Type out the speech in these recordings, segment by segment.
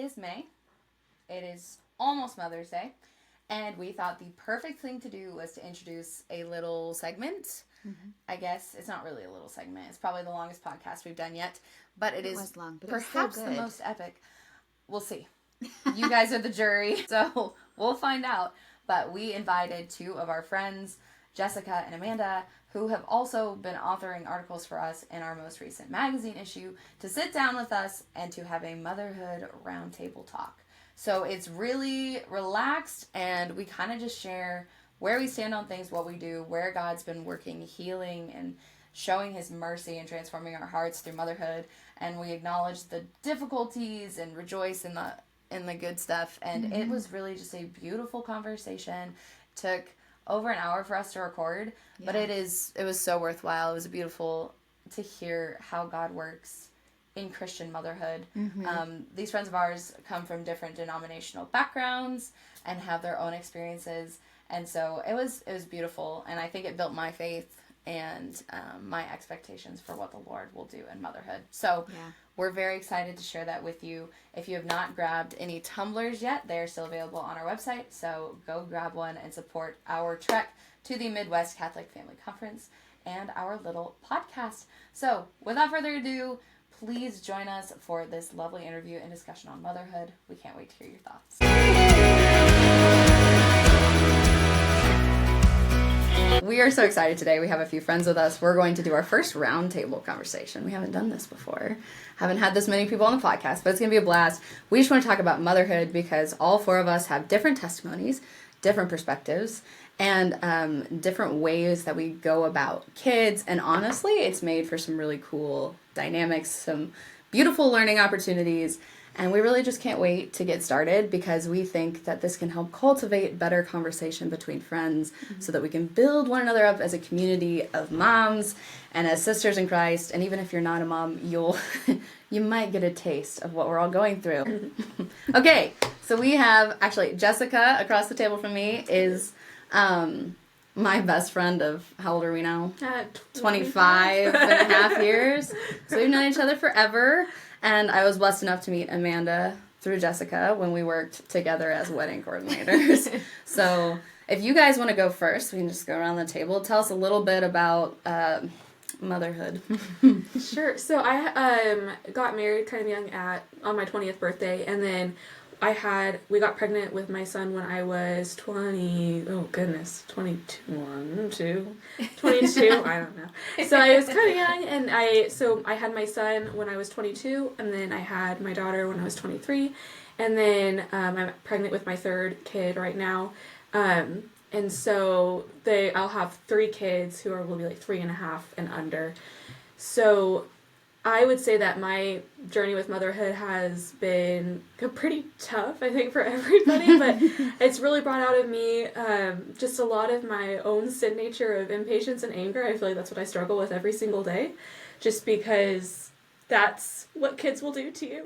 is May. It is almost Mother's Day. And we thought the perfect thing to do was to introduce a little segment. Mm-hmm. I guess it's not really a little segment. It's probably the longest podcast we've done yet. But it is long, but perhaps the most epic. We'll see. You guys are the jury, so we'll find out. But we invited two of our friends, Jessica and Amanda, who have also been authoring articles for us in our most recent magazine issue, to sit down with us and to have a motherhood roundtable talk. So it's really relaxed, and we kind of just share where we stand on things, what we do, where God's been working, healing, and showing his mercy and transforming our hearts through motherhood. And we acknowledge the difficulties and rejoice in the good stuff. And it was really just a beautiful conversation. Took over an hour for us to record, but it was so worthwhile. It was beautiful to hear how God works in Christian motherhood. These friends of ours come from different denominational backgrounds and have their own experiences, and so it was beautiful, and I think it built my faith and my expectations for what the Lord will do in motherhood. So we're very excited to share that with you. If you have not grabbed any tumblers yet, they're still available on our website, so go grab one and support our trek to the Midwest Catholic Family Conference and our little podcast. So without further ado, please join us for this lovely interview and discussion on motherhood. We can't wait to hear your thoughts. We are so excited today. We have a few friends with us. We're going to do our first roundtable conversation. We haven't done this before. Haven't had this many people on the podcast, but it's going to be a blast. We just want to talk about motherhood because all four of us have different testimonies, different perspectives, and different ways that we go about kids. And honestly, it's made for some really cool dynamics, some beautiful learning opportunities. And we really just can't wait to get started because we think that this can help cultivate better conversation between friends so that we can build one another up as a community of moms and as sisters in Christ. And even if you're not a mom, you might get a taste of what we're all going through. Okay, so we have, actually, Jessica across the table from me is my best friend of, how old are we now? 25 and a half years. So we've known each other forever. And I was blessed enough to meet Amanda through Jessica when we worked together as wedding coordinators. So if you guys want to go first, we can just go around the table. Tell us a little bit about motherhood. Sure. So I got married kind of young on my 20th birthday, and then we got pregnant with my son when I was 22, I don't know. So I was kind of young, and I had my son when I was 22, and then I had my daughter when I was 23, and then I'm pregnant with my third kid right now, and so I'll have 3 kids who will be like 3.5 and under. So I would say that my journey with motherhood has been pretty tough, I think, for everybody, but it's really brought out of me just a lot of my own sin nature of impatience and anger. I feel like that's what I struggle with every single day, just because that's what kids will do to you.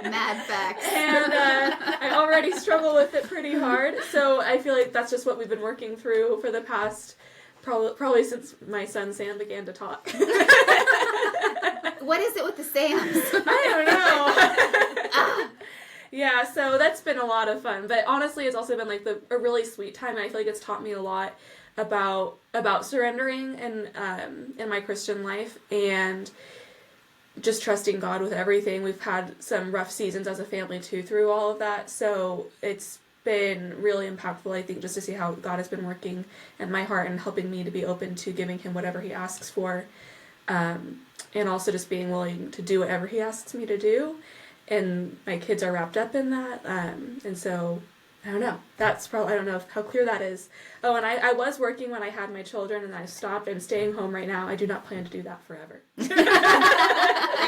Mad facts. And I already struggle with it pretty hard, so I feel like that's just what we've been working through for the past probably since my son Sam began to talk. What is it with the Sams? I don't know. Yeah, so that's been a lot of fun. But honestly, it's also been like a really sweet time. And I feel like it's taught me a lot about surrendering in my Christian life and just trusting God with everything. We've had some rough seasons as a family too through all of that. So it's been really impactful, I think, just to see how God has been working in my heart and helping me to be open to giving him whatever he asks for, and also just being willing to do whatever he asks me to do, and my kids are wrapped up in that, and so I don't know. I don't know how clear that is. Oh, and I was working when I had my children, and I stopped. I'm staying home right now. I do not plan to do that forever. Thank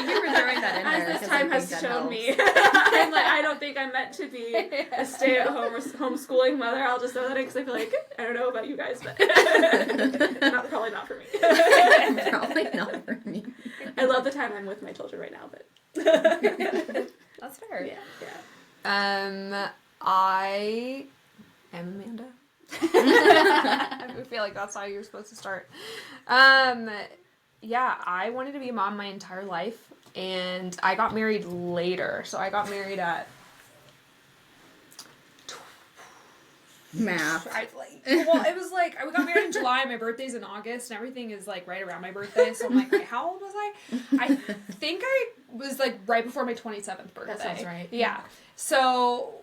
you for throwing that in there. As this time has shown me. I don't think I'm meant to be a stay-at-home or homeschooling mother. I'll just throw that in because I feel like, I don't know about you guys, but probably not for me. Probably not for me. I love the time I'm with my children right now, but... That's fair. Yeah. I am Amanda. I feel like that's how you're supposed to start. Yeah, I wanted to be a mom my entire life. And I got married later. So I got married at... Math. Well, it was like, we got married in July, my birthday's in August, and everything is like right around my birthday, so I'm like, wait, how old was I? I think I was like right before my 27th birthday. That sounds right. Yeah. So,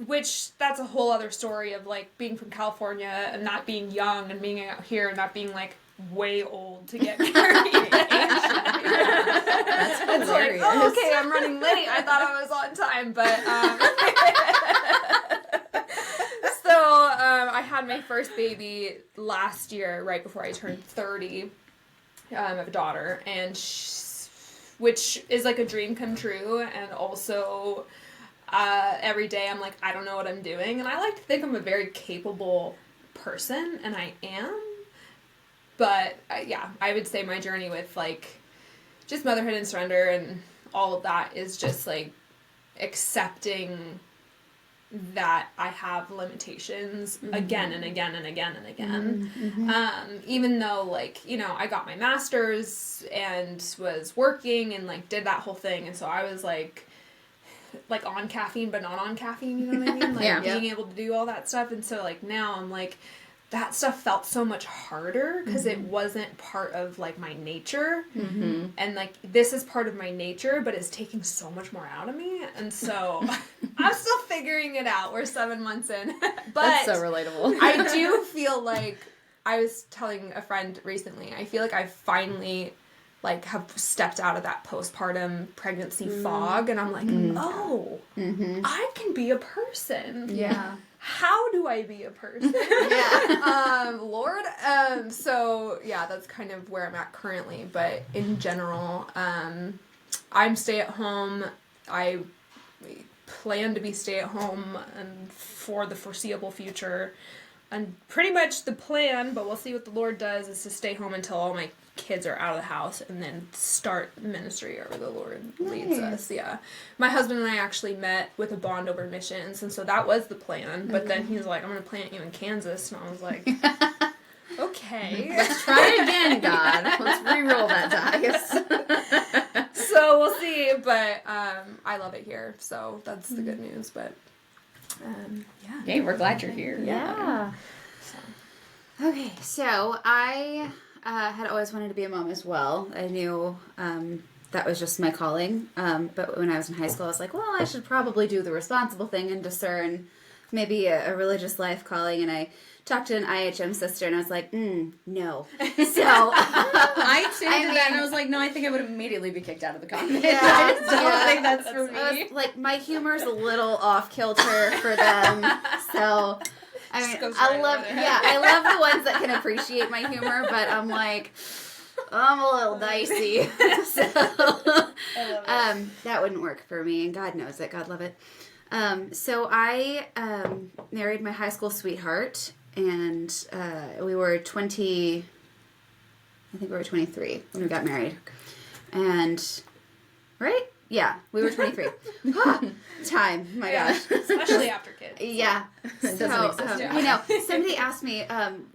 which, that's a whole other story of like being from California and not being young and being out here and not being like way old to get married. That's It's like, hilarious. oh, okay, I'm running late. I thought I was on time, but I had my first baby last year, right before I turned 30. I have a daughter, and which is like a dream come true, and also every day I'm like, I don't know what I'm doing, and I like to think I'm a very capable person, and I am, but I would say my journey with like just motherhood and surrender and all of that is just like accepting that I have limitations again and again and again and again. Even though, like, you know, I got my master's and was working and, like, did that whole thing. And so I was, like on caffeine but not on caffeine, you know what I mean? Like, being able to do all that stuff. And so, like, now I'm, like, that stuff felt so much harder because it wasn't part of, like, my nature. And, like, this is part of my nature, but it's taking so much more out of me. And so I'm still figuring it out. We're 7 months in. But That's so relatable. I do feel like, I was telling a friend recently, I feel like I finally, like, have stepped out of that postpartum pregnancy fog. And I'm like, oh, I can be a person. Yeah. How do I be a person? Yeah. Lord. So yeah, that's kind of where I'm at currently. But in general, I'm stay at home. I plan to be stay at home and for the foreseeable future. And pretty much the plan, but we'll see what the Lord does, is to stay home until all my kids are out of the house and then start ministry wherever the Lord leads us. Yeah. My husband and I actually met with a bond over missions, and so that was the plan. But then he was like, I'm going to plant you in Kansas. And I was like, okay. Let's try it again, God. Let's re-roll that dice. So we'll see. But I love it here. So that's the good news. But yeah. Hey, we're glad you're here. Yeah. So. Okay, so I had always wanted to be a mom as well. I knew that was just my calling. But when I was in high school, I was like, well, I should probably do the responsible thing and discern maybe a religious life calling. And I talked to an IHM sister, and I was like, no. So I too did that, and I was like, no, I think I would immediately be kicked out of the convent. Yeah, I just don't yeah. think that's for I me. was, like, my humor's a little off kilter for them. So I mean, goes I right love, over there. I love the ones that can appreciate my humor, but I'm like, I'm a little dicey. So that wouldn't work for me, and God knows it. God love it. So I married my high school sweetheart, and we were 20, I think we were 23 when we got married. And, right? Yeah, we were 23. Time, my gosh. Especially after kids. Yeah. It doesn't exist. You know, somebody asked me,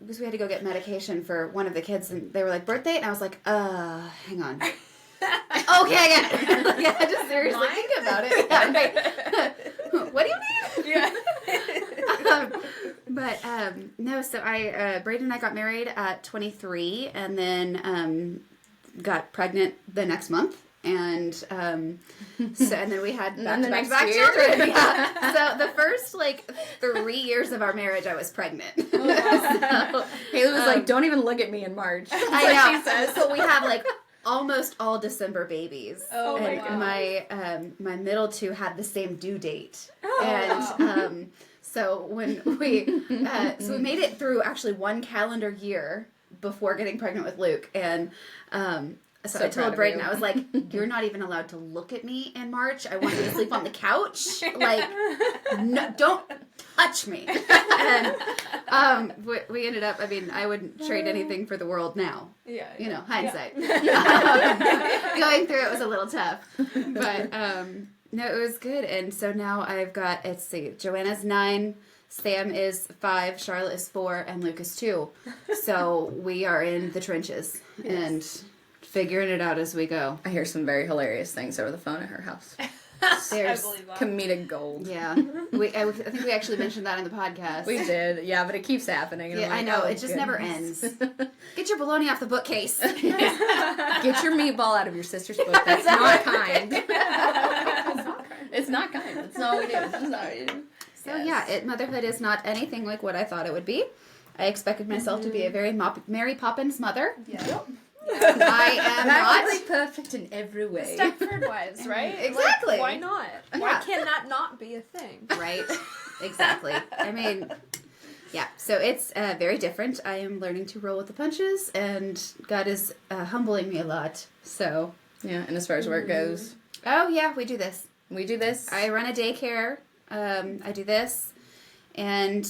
because we had to go get medication for one of the kids, and they were like, birthday? And I was like, hang on. Okay, I get it. Like, I had to seriously think about it. Yeah, right. What do you mean? Yeah. No, so Braden and I got married at 23, and then got pregnant the next month. And and then we had back-to-back children. Yeah. So the first 3 years of our marriage, I was pregnant. So, Haley was like, don't even look at me in March. I know. She says. So we have almost all December babies. Oh my And gosh. my middle two had the same due date. Oh. And so when we we made it through actually one calendar year before getting pregnant with Luke, and so I proud told of Braden, you. I was like, you're not even allowed to look at me in March. I want you to sleep on the couch. No, don't touch me. And we ended up, I mean, I wouldn't trade anything for the world now. Yeah. You know, hindsight. Going through it was a little tough. But no, it was good. And so now I've got, let's see, Joanna's 9, Sam is 5, Charlotte is 4, and Luke is 2. So we are in the trenches and figuring it out as we go. I hear some very hilarious things over the phone at her house. There's I believe that. Comedic gold. yeah. I think we actually mentioned that in the podcast. We did, yeah, but it keeps happening. And Yeah, I'm like, I know. oh, It just never goodness. ends. Get your bologna off the bookcase. Get your meatball out of your sister's book. That's not kind. It's not kind. That's not what we do. That's not what we do. So yeah, motherhood is not anything like what I thought it would be. I expected myself to be a very Mary Poppins mother. Yeah. I am Practically not. perfect in every way. Stepford wives, right? Exactly. Like, why not? Why Yeah. can that not be a thing? Right. Exactly. I mean, yeah. So it's very different. I am learning to roll with the punches, and God is humbling me a lot. So. Yeah, and as far as work goes, Oh yeah, we do this. we do this. I run a daycare. I do this, and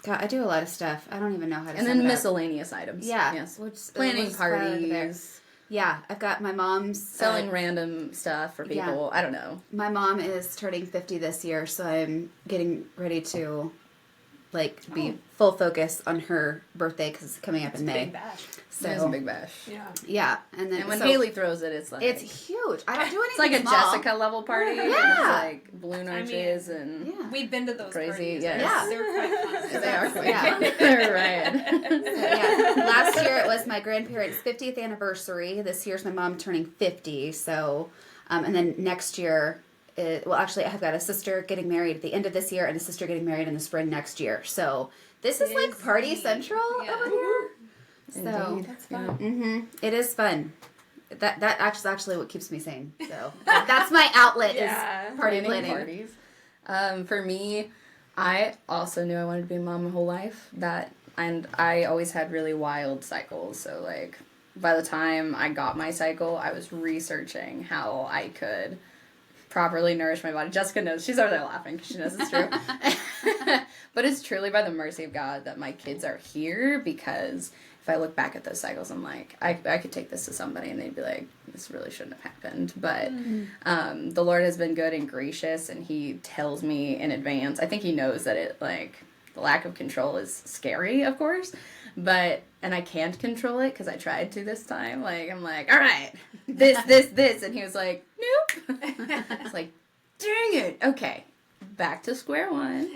God, I do a lot of stuff. I don't even know how to. and sum then it up. miscellaneous items. Yeah. Yes. Which Planning was right over there. parties, Yeah, I've got my mom's selling random stuff for people. I don't know. My mom is turning 50 this year, so I'm getting ready to be full focus on her birthday because it's coming up in May. Big bash. So It's a big bash. Yeah. yeah, and then And when so Haley throws it, it's like it's huge. I don't do anything. it's like a small. Jessica level party. Yeah. And it's like balloon I arches and Yeah. We've been to those Crazy, parties. yes. Yeah. They're quite fun. they are quite Yeah. fun. They're right. So, yeah. Last year it was my grandparents' 50th anniversary. This year's my mom turning 50. So, and then next year, actually, I've got a sister getting married at the end of this year and a sister getting married in the spring next year. So this is like party central Yeah. over here. So Indeed. That's fun. it is fun. That actually what keeps me sane. So that's my outlet Yeah. is party planning. parties. For me, I also knew I wanted to be a mom my whole life. And I always had really wild cycles. So like by the time I got my cycle, I was researching how I could properly nourish my body. Jessica knows. She's over there laughing because she knows it's true. But it's truly by the mercy of God that my kids are here, because if I look back at those cycles, I'm like, I could take this to somebody and they'd be like, this really shouldn't have happened. But the Lord has been good and gracious, and he tells me in advance. I think he knows that it, like, the lack of control is scary, of course. And I can't control it because I tried to this time. Like, I'm like, all right, this. And he was like, nope. It's like, dang it. Okay, back to square one.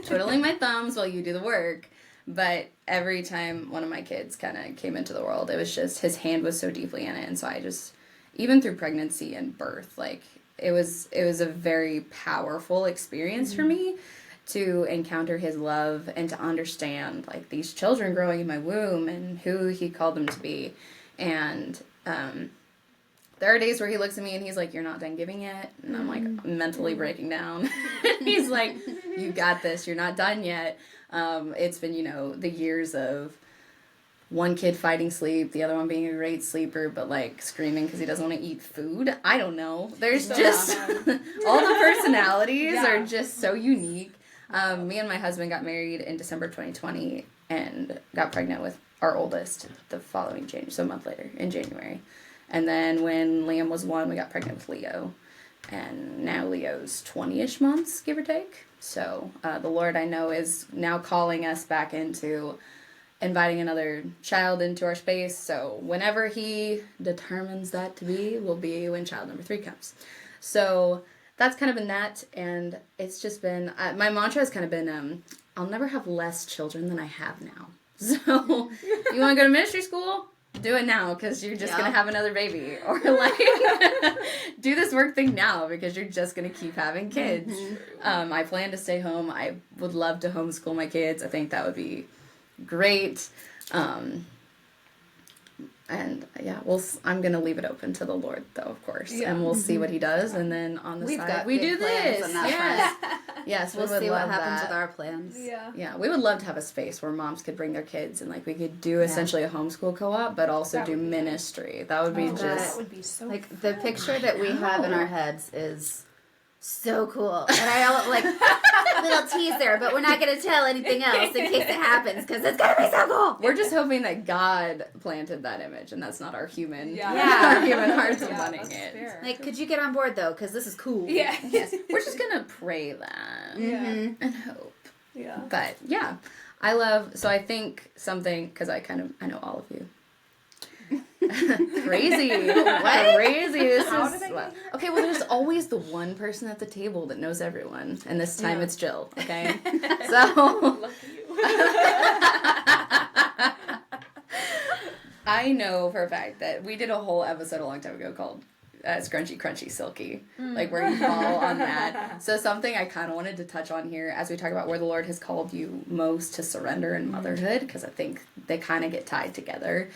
Twiddling my thumbs while you do the work. But every time one of my kids kind of came into the world, it was just, his hand was so deeply in it. And so I just, even through pregnancy and birth, like, it was a very powerful experience for me to encounter his love and to understand, like, these children growing in my womb and who he called them to be. And there are days where he looks at me and he's like, you're not done giving yet. And I'm like mentally breaking down. He's like, you got this. You're not done yet. It's been, the years of one kid fighting sleep, the other one being a great sleeper, but like screaming because he doesn't want to eat food. I don't know. There's just all the personalities are just so unique. Me and my husband got married in December 2020 and got pregnant with our oldest the following January, so a month later in January. And then when Liam was 1, we got pregnant with Leo. And now Leo's 20-ish months, give or take. So the Lord, I know, is now calling us back into inviting another child into our space. So whenever he determines that to be, will be when child number 3 comes. So that's kind of been that. And it's just been, my mantra has kind of been, I'll never have less children than I have now. So you want to go to ministry school? Do it now, because you're just going to have another baby. Or, like, do this work thing now, because you're just going to keep having kids. I plan to stay home. I would love to homeschool my kids. I think that would be great. And, yeah, I'm going to leave it open to the Lord, though, of course. Yeah. And we'll see what he does. And then on the side, we do this. Yes. Yes, we'll see what happens with our plans. Yeah. Yeah, we would love to have a space where moms could bring their kids and, like, we could do essentially a homeschool co-op, but also do ministry. That would be that would be so like fun. the picture that we have in our heads is so cool. And I like little teaser, but we're not going to tell anything else in case it happens, because it's going to be so cool. We're just hoping that God planted that image, and that's not our human, Yeah. our human hearts wanting that's it. fair. Like, could you get on board, though? Because this is cool. Yeah. Yes, we're just gonna pray that Mhm. and hope. Yeah. But yeah, I think something, because I know all of you. Crazy. Crazy. This How is did I get here? okay. Well, there's always the one person at the table that knows everyone, and this time Yeah. it's Jill. Okay, so Lucky you. I know for a fact that we did a whole episode a long time ago called Scrunchy, Crunchy, Silky, like where you fall on that. So something I kind of wanted to touch on here as we talk about where the Lord has called you most to surrender in motherhood, because I think they kind of get tied together,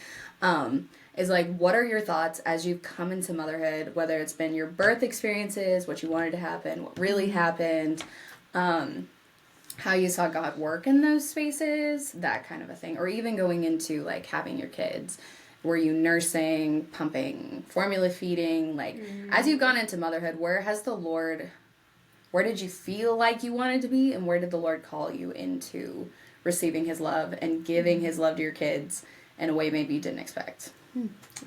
is like, what are your thoughts as you've come into motherhood, whether it's been your birth experiences, what you wanted to happen, what really happened, how you saw God work in those spaces, that kind of a thing, or even going into like having your kids. Were you nursing, pumping, formula feeding? Like, as you've gone into motherhood, where did you feel like you wanted to be, and where did the Lord call you into receiving his love and giving his love to your kids in a way maybe you didn't expect?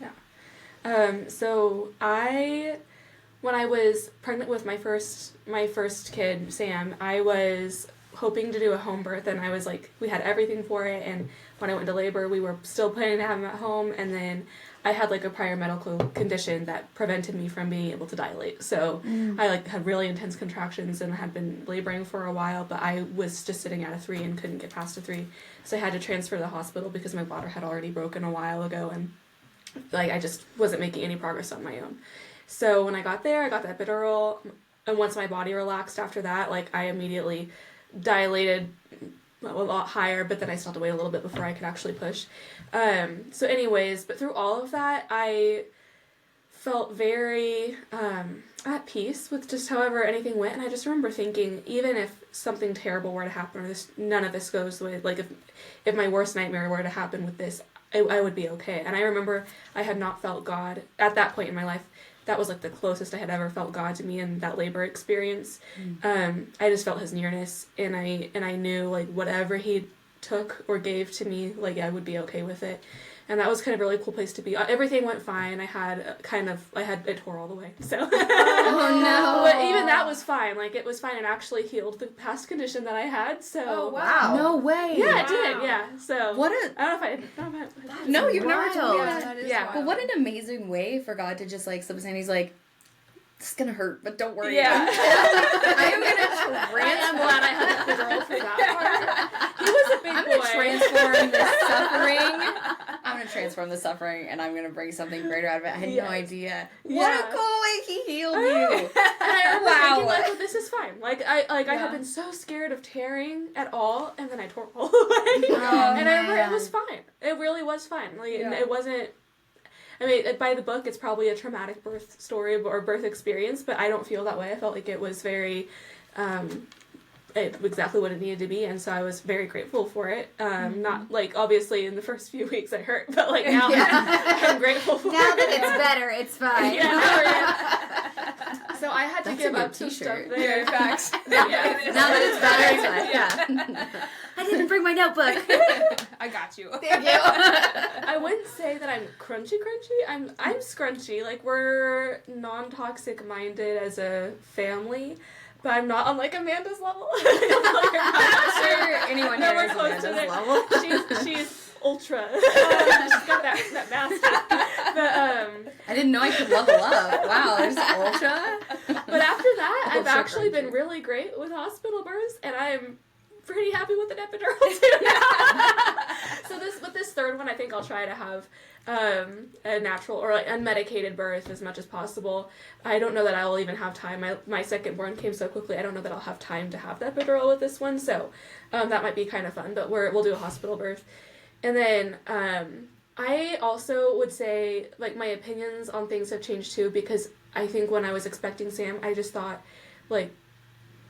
Yeah. So when I was pregnant with my first kid, Sam, I was hoping to do a home birth, and I was like, we had everything for it, and when I went into labor, we were still planning to have him at home, and then I had like a prior medical condition that prevented me from being able to dilate. So I like had really intense contractions and had been laboring for a while, but I was just sitting at a 3 and couldn't get past a 3. So I had to transfer to the hospital because my bladder had already broken a while ago, and like I just wasn't making any progress on my own. So when I got there, I got the epidural, and once my body relaxed after that, like I immediately dilated a lot higher, but then I still had to wait a little bit before I could actually push. So anyways, but through all of that, I felt very at peace with just however anything went, and I just remember thinking, even if something terrible were to happen, or none of this goes the way, like if my worst nightmare were to happen with this, I would be okay. And I remember I had not felt God at that point in my life. That was like the closest I had ever felt God to me in that labor experience. I just felt his nearness, and I knew like whatever he took or gave to me, like I would be okay with it. And that was kind of a really cool place to be. Everything went fine. I it tore all the way. So Oh no! but even that was fine. Like it was fine, and actually healed the past condition that I had. So Oh, wow. No way! yeah, it Wow. did. Yeah. So What a I don't know if I no! You've never told me wild. that. That is Yeah. wild. But what an amazing way for God to just like slip his hand. He's like, "This is gonna hurt, but don't worry." Yeah. I am gonna I am glad I had the girl for that part. He was a big I'm boy. gonna transform the suffering. I'm gonna transform the suffering, and I'm gonna bring something greater out of it. I had no Yes. idea. Yeah. What a cool way he healed I you. know. And I remember Wow. thinking, like, well, this is fine. Like, I Yeah. had been so scared of tearing at all, and then I tore all the way. Oh, And I remember it was man. fine. It really was fine. Like, Yeah. it wasn't... I mean, by the book, it's probably a traumatic birth story or birth experience, but I don't feel that way. I felt like it was very... exactly what it needed to be, and so I was very grateful for it. Not, like, obviously in the first few weeks I hurt, but, like, now I'm grateful for it. Now that it's better, it's fine. Yeah, now so I had to That's give a good up some stuff t-shirt. there. Yeah, facts. Yeah. Now that it's better, it's fine. Yeah. I didn't bring my notebook. I got you. Thank you. I wouldn't say that I'm crunchy. I'm scrunchy. Like, we're non-toxic minded as a family, but I'm not on like Amanda's level. I'm sure anyone No, here we're is close on to this it. level. She's ultra. She's got that master. But I didn't know I could level up. Wow, there's ultra. But after that, I've Ultra actually been crunchy. really great with hospital births, and I'm pretty happy with an epidural too now. So this third one, I think I'll try to have a natural or like unmedicated birth as much as possible. I don't know that I'll even have time. My second born came so quickly. I don't know that I'll have time to have the epidural with this one. So that might be kind of fun. But we'll do a hospital birth, and then I also would say like my opinions on things have changed too, because I think when I was expecting Sam, I just thought like,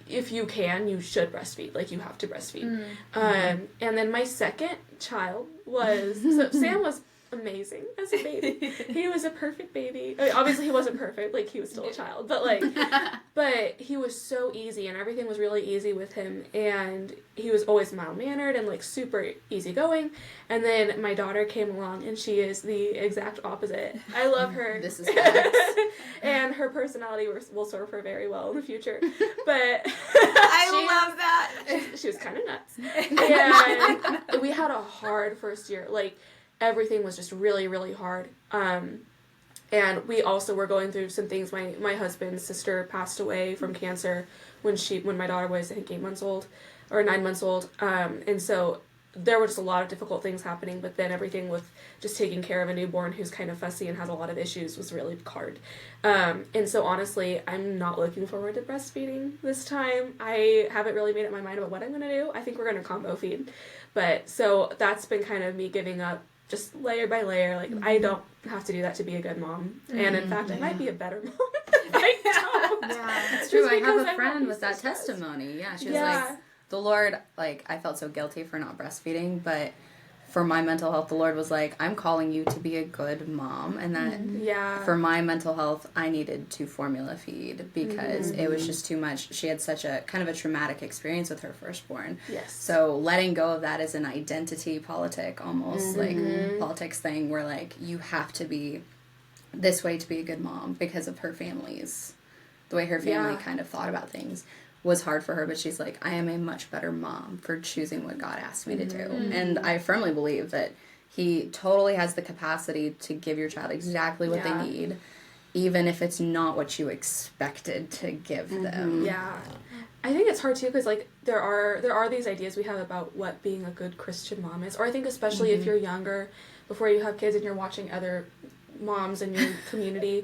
if you can, you should breastfeed. Like, you have to breastfeed. And then my second child was... So Sam was amazing as a baby. He was a perfect baby. I mean, obviously, he wasn't perfect. Like, he was still a child. But, like... But he was so easy, and everything was really easy with him. And he was always mild-mannered and, like, super easygoing. And then my daughter came along, and she is the exact opposite. I love her. This is facts. And her personality will serve her very well in the future. But I love that. she was kind of nuts. And we had a hard first year. Like, everything was just really, really hard. And we also were going through some things. My husband's sister passed away from cancer when my daughter was, I think, 8 months old or 9 months old. And so there were just a lot of difficult things happening, but then everything with just taking care of a newborn who's kind of fussy and has a lot of issues was really hard. And so honestly, I'm not looking forward to breastfeeding this time. I haven't really made up my mind about what I'm going to do. I think we're going to combo feed. But so that's been kind of me giving up just layer by layer. Like, I don't have to do that to be a good mom. And in fact, I might be a better mom if I don't. Yeah, it's true. I have a friend with that stressed. testimony. Yeah, she was like, the Lord, like, I felt so guilty for not breastfeeding, but for my mental health, the Lord was like, I'm calling you to be a good mom. And that for my mental health, I needed to formula feed because it was just too much. She had such a kind of a traumatic experience with her firstborn. Yes. So letting go of that is an identity politic, almost like politics thing where, like, you have to be this way to be a good mom because of her family's, the way her family kind of thought about things was hard for her, but she's like, I am a much better mom for choosing what God asked me to do. And I firmly believe that He totally has the capacity to give your child exactly what they need, even if it's not what you expected to give them. Yeah. I think it's hard too because, like, there are these ideas we have about what being a good Christian mom is, or I think especially if you're younger, before you have kids and you're watching other moms in your community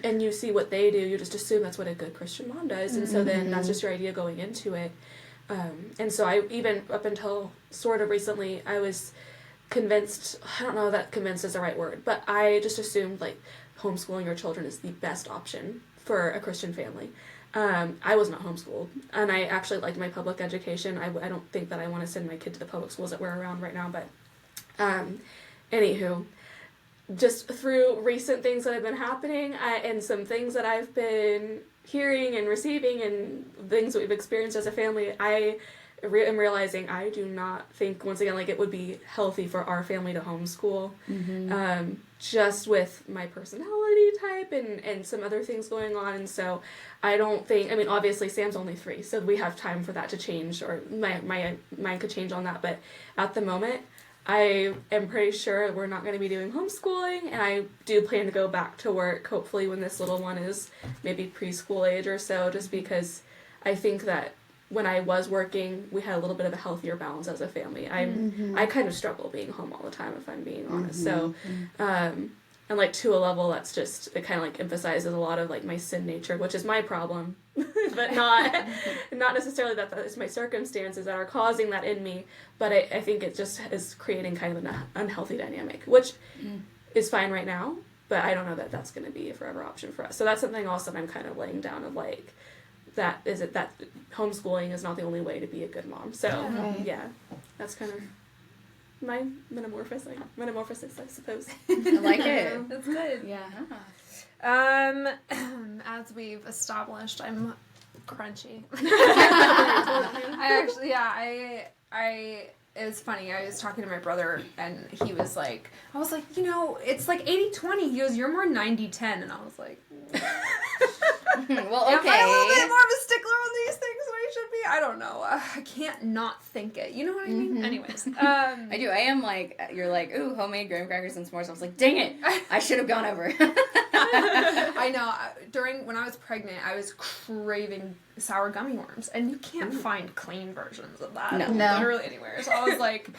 and you see what they do, you just assume that's what a good Christian mom does, and so then that's just your idea going into it. And so I, even up until sort of recently, I was convinced, I don't know that convinced is the right word, but I just assumed, like, homeschooling your children is the best option for a Christian family. I was not homeschooled, and I actually liked my public education. I don't think that I want to send my kid to the public schools that we're around right now, but anywho, just through recent things that have been happening and some things that I've been hearing and receiving and things that we've experienced as a family, I am realizing I do not think, once again, like, it would be healthy for our family to homeschool. Just with my personality type and some other things going on. And so I don't think, I mean, obviously Sam's only 3, so we have time for that to change, or my mind could change on that. But at the moment, I am pretty sure we're not going to be doing homeschooling, and I do plan to go back to work, hopefully when this little one is maybe preschool age or so, just because I think that when I was working, we had a little bit of a healthier balance as a family. I kind of struggle being home all the time, if I'm being honest. So, and, like, to a level that's just, it kind of, like, emphasizes a lot of, like, my sin nature, which is my problem, but not necessarily that is my circumstances that are causing that in me, but I think it just is creating kind of an unhealthy dynamic, which is fine right now, but I don't know that that's going to be a forever option for us. So that's something else that I'm kind of laying down of, like, that homeschooling is not the only way to be a good mom. So, yeah, that's kind of my metamorphosis, I suppose. I like it. That's good. Yeah. As we've established, I'm crunchy. It was funny. I was talking to my brother, and he was like, I was like, you know, it's like 80-20. He goes, you're more 90-10. And I was like, well, am okay. I a little bit more of a stickler on these things than I should be? I don't know. I can't not think it. You know what I mean? Anyways. I do. I am like, you're like, ooh, homemade graham crackers and s'mores. I was like, dang it. I should have gone over. I know. When I was pregnant, I was craving sour gummy worms, and you can't find clean versions of that literally anywhere. So I was like,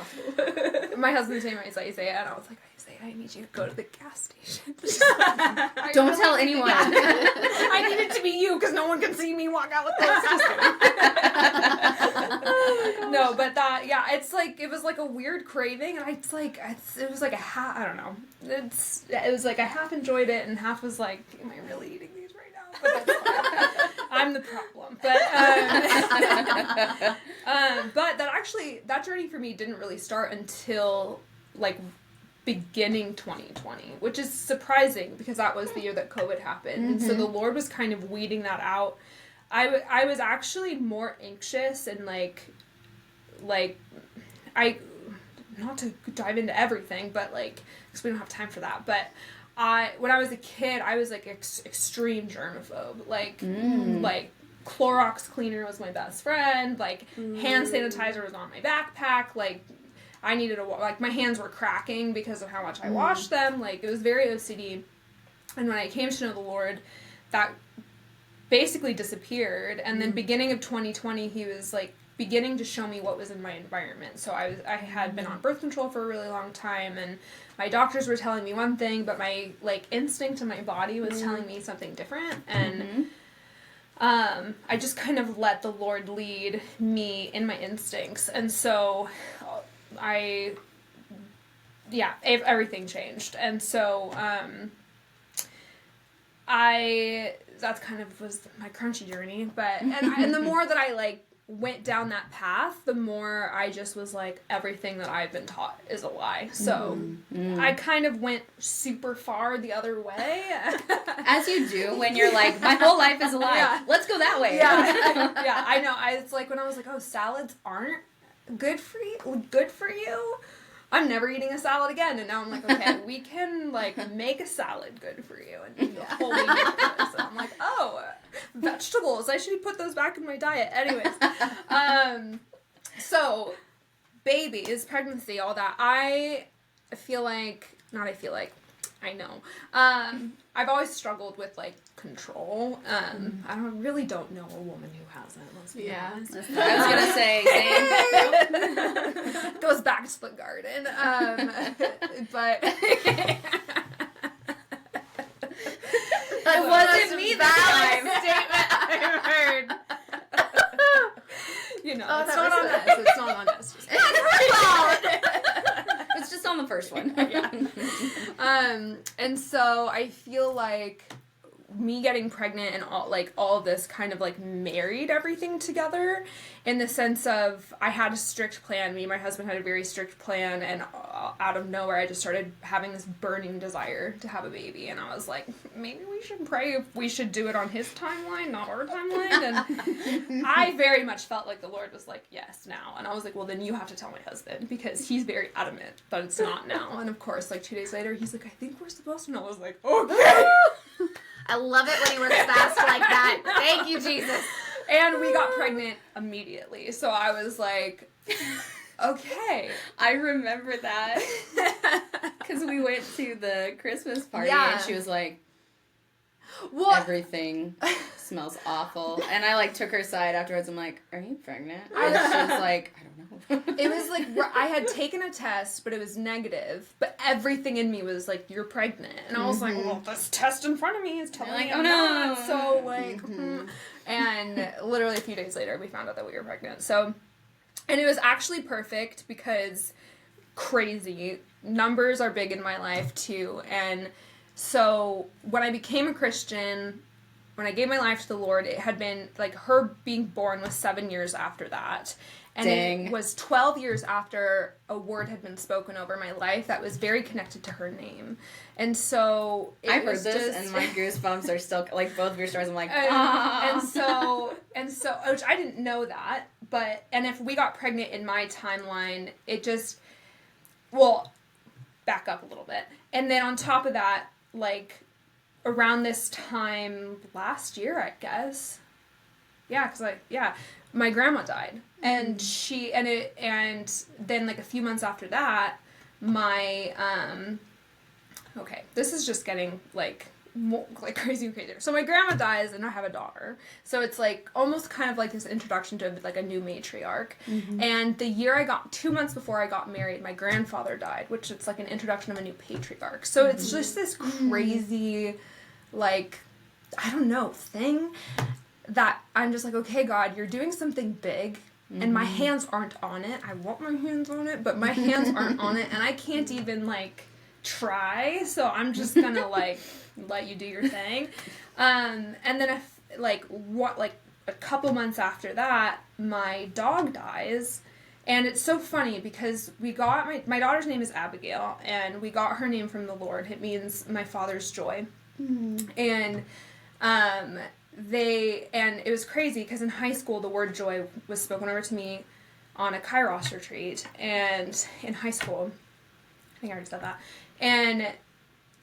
my husband's name is Isaiah, and I was like, Isaiah, I need you to go to the gas station. Don't tell anyone. I need it to be you, because no one can see me walk out with this. Just kidding. No, but it's like, it was like a weird craving, and it was like a half, I don't know. It was like I half enjoyed it, and half was like, am I really eating these right now? But that's fine. I'm the problem. But that journey for me didn't really start until, like, beginning 2020, which is surprising because that was the year that COVID happened. And so the Lord was kind of weeding that out. I was actually more anxious and not to dive into everything, but, like, because we don't have time for that, but when I was a kid, I was, like, extreme germaphobe. Like, like, Clorox cleaner was my best friend. Like, hand sanitizer was on my backpack. Like, I needed like, my hands were cracking because of how much I washed them. Like, it was very OCD. And when I came to know the Lord, that basically disappeared. And then beginning of 2020, he was, like, beginning to show me what was in my environment. So I had been on birth control for a really long time, and my doctors were telling me one thing, but my, like, instinct in my body was telling me something different. And I just kind of let the Lord lead me in my instincts. And so everything changed. And so that's kind of was my crunchy journey. But and the more that I, like, went down that path, the more I just was like, everything that I've been taught is a lie. So I kind of went super far the other way. As you do when you're like, my whole life is a lie. Yeah. Let's go that way. Yeah, I know. It's like when I was like, oh, salads aren't good for you. I'm never eating a salad again. And now I'm like, okay, we can, like, make a salad good for you and eat a whole week of this. And I'm like, oh, vegetables. I should put those back in my diet. Anyways. So, babies, pregnancy, all that. I know. I've always struggled with, like, control. I really don't know a woman who hasn't, let's be honest. I was gonna say, same. Goes back to the garden. But it wasn't me that time. Statement I've heard. You know, it's not on us. It's not on us. It's just on the first one. And so I feel like me getting pregnant and all this kind of, like, married everything together, in the sense of I had a strict plan. Me and my husband had a very strict plan, and out of nowhere I just started having this burning desire to have a baby, and I was like, maybe we should pray if we should do it on his timeline, not our timeline. And I very much felt like the Lord was like, yes, now. And I was like, well, then you have to tell my husband, because he's very adamant that it's not now. And of course, like, 2 days later, he's like, I think we're supposed to. And I was like, okay. I love it when he works fast like that. Thank you, Jesus. And we got pregnant immediately. So I was like, okay. I remember that. Because we went to the Christmas party, and she was like, everything smells awful. And I, like, took her aside afterwards. I'm like, are you pregnant? And she was like, I don't know. It was like, I had taken a test, but it was negative. But everything in me was like, you're pregnant. And I was like, well, this test in front of me is telling me I'm not. So, like, and literally a few days later, we found out that we were pregnant. So, and it was actually perfect, because crazy. Numbers are big in my life, too. And so when I became a Christian, when I gave my life to the Lord, it had been, like, her being born was 7 years after that. And it was 12 years after a word had been spoken over my life that was very connected to her name. And so I've heard this, and my goosebumps are still, like, both of your stories, I'm like, and so, which I didn't know that, and if we got pregnant in my timeline, it just, well, back up a little bit. And then on top of that, like, around this time last year, I guess. Yeah, because my grandma died. And and then, like, a few months after that, my, okay, this is just getting, like, more, like, crazy and crazier. So my grandma dies, and I have a daughter. So it's, like, almost kind of like this introduction to, like, a new matriarch. And the year 2 months before I got married, my grandfather died, which it's, like, an introduction of a new patriarch. So it's just this crazy, like, I don't know, thing that I'm just like, okay, God, you're doing something big, and my hands aren't on it. I want my hands on it, but my hands aren't on it, and I can't even, like, try, so I'm just gonna, like, let you do your thing. And then, a couple months after that, my dog dies, and it's so funny, because we got, my daughter's name is Abigail, and we got her name from the Lord. It means my father's joy. And, and it was crazy, because in high school, the word joy was spoken over to me on a Kairos retreat, and in high school, I think I already said that, and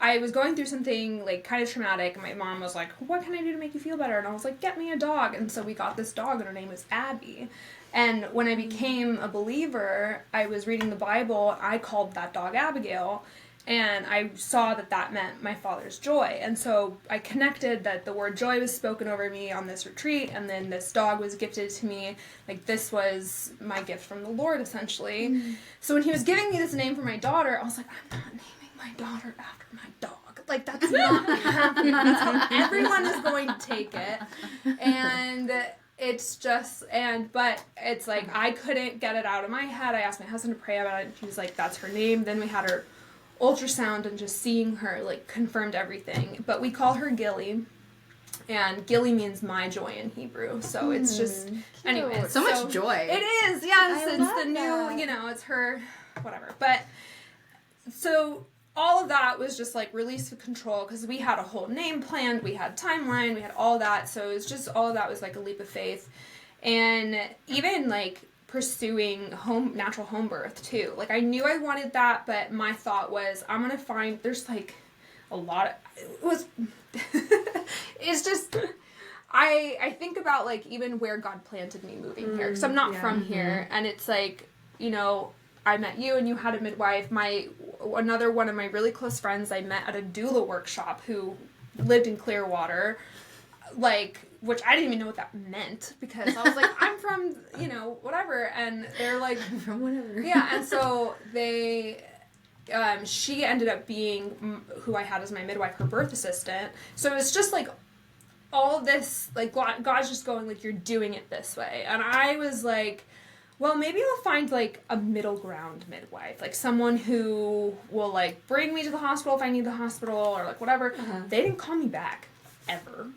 I was going through something, like, kind of traumatic, and my mom was like, what can I do to make you feel better? And I was like, get me a dog. And so we got this dog, and her name was Abby. And when I became a believer, I was reading the Bible, I called that dog Abigail, and I saw that that meant my Father's joy. And so I connected that the word joy was spoken over me on this retreat, and then this dog was gifted to me. Like, this was my gift from the Lord, essentially. Mm. So when he was giving me this name for my daughter, I was like, I'm not naming my daughter after my dog. Like, that's not happening. That's how everyone is going to take it. And it's just, but it's like, I couldn't get it out of my head. I asked my husband to pray about it, and he was like, that's her name. Then we had her ultrasound, and just seeing her, like, confirmed everything. But we call her Gilly, and Gilly means my joy in Hebrew. So it's just, anyway. So much joy. It is, yes. It's the new, you know, it's her, whatever. But, so all of that was just, like, release of control, because we had a whole name planned, we had timeline, we had all that. So it was just, all of that was, like, a leap of faith. And even, like, pursuing natural home birth too. Like, I knew I wanted that, but my thought was, I'm gonna find, there's like a lot of, it's just, I think about, like, even where God planted me moving here, because I'm not from here, and it's like, you know, I met you and you had a midwife. Another one of my really close friends I met at a doula workshop who lived in Clearwater, like, which I didn't even know what that meant, because I was like, I'm from, you know, whatever, and they're like, I'm from whatever. Yeah, and so she ended up being who I had as my midwife, her birth assistant, so it was just, like, all of this, like, God's just going, like, you're doing it this way, and I was like, well, maybe I'll find, like, a middle ground midwife, like, someone who will, like, bring me to the hospital if I need the hospital, or, like, whatever. They didn't call me back. Ever.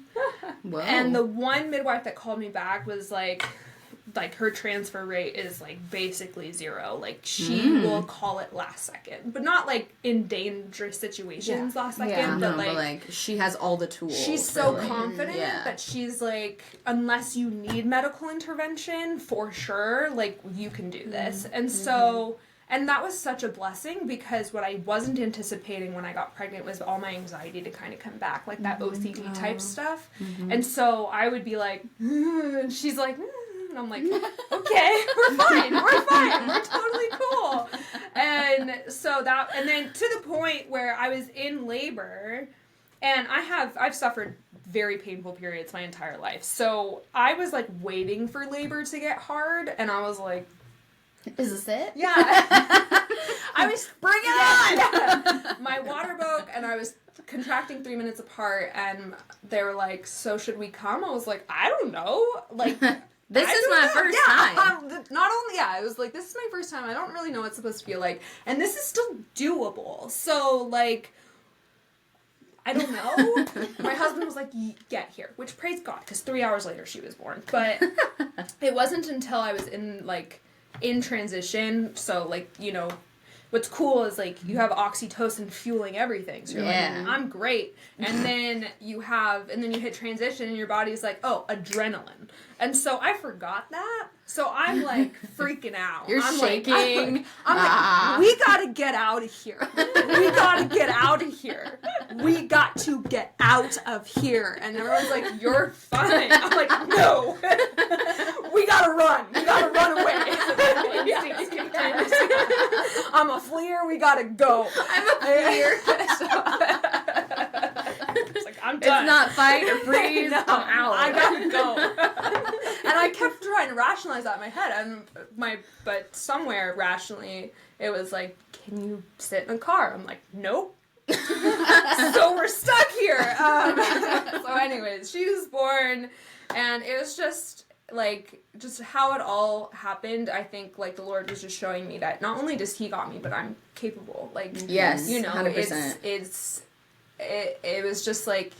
Whoa. And the one midwife that called me back was like her transfer rate is, like, basically 0. Like, she will call it last second, but not, like, in dangerous situations last second, but like she has all the tools. She's so confident that she's like, unless you need medical intervention, for sure, like, you can do this. And so, and that was such a blessing, because what I wasn't anticipating when I got pregnant was all my anxiety to kind of come back, like that OCD type stuff. And so I would be like, and she's like, and I'm like, okay, we're fine, we're totally cool. And so that, and then to the point where I was in labor, and I've suffered very painful periods my entire life. So I was, like, waiting for labor to get hard, and I was like, is this it? Yeah. I was, bring it on! Yeah. My water broke, and I was contracting 3 minutes apart, and they were like, so should we come? I was like, I don't know. Like, this is my first time. Not only, it was like, this is my first time. I don't really know what it's supposed to feel like. And this is still doable. So, like, I don't know. My husband was like, get here. Which, praise God, because 3 hours later she was born. But it wasn't until I was in transition, so, like, you know, what's cool is, like, you have oxytocin fueling everything, so you're like, I'm great, and then you hit transition, and your body's like, oh, adrenaline, and so I forgot that, so I'm, like, freaking out. You're shaking. I'm like, we gotta get out of here. We gotta get out of here. We got to get out of here. And everyone's like, you're fine. I'm like, no. We gotta run. We gotta run away. I'm a fleer. We gotta go. I'm a fleer. It's like, I'm done. It's not fight or freeze. No, I'm out. I gotta go. And I kept trying to rationalize that in my head, but somewhere rationally it was like, can you sit in a car? I'm like, nope. So we're stuck here. So anyways, she was born, and it was just like, just how it all happened. I think, like, the Lord was just showing me that not only does He got me, but I'm capable. Like, yes, you know, 100%. It was just like,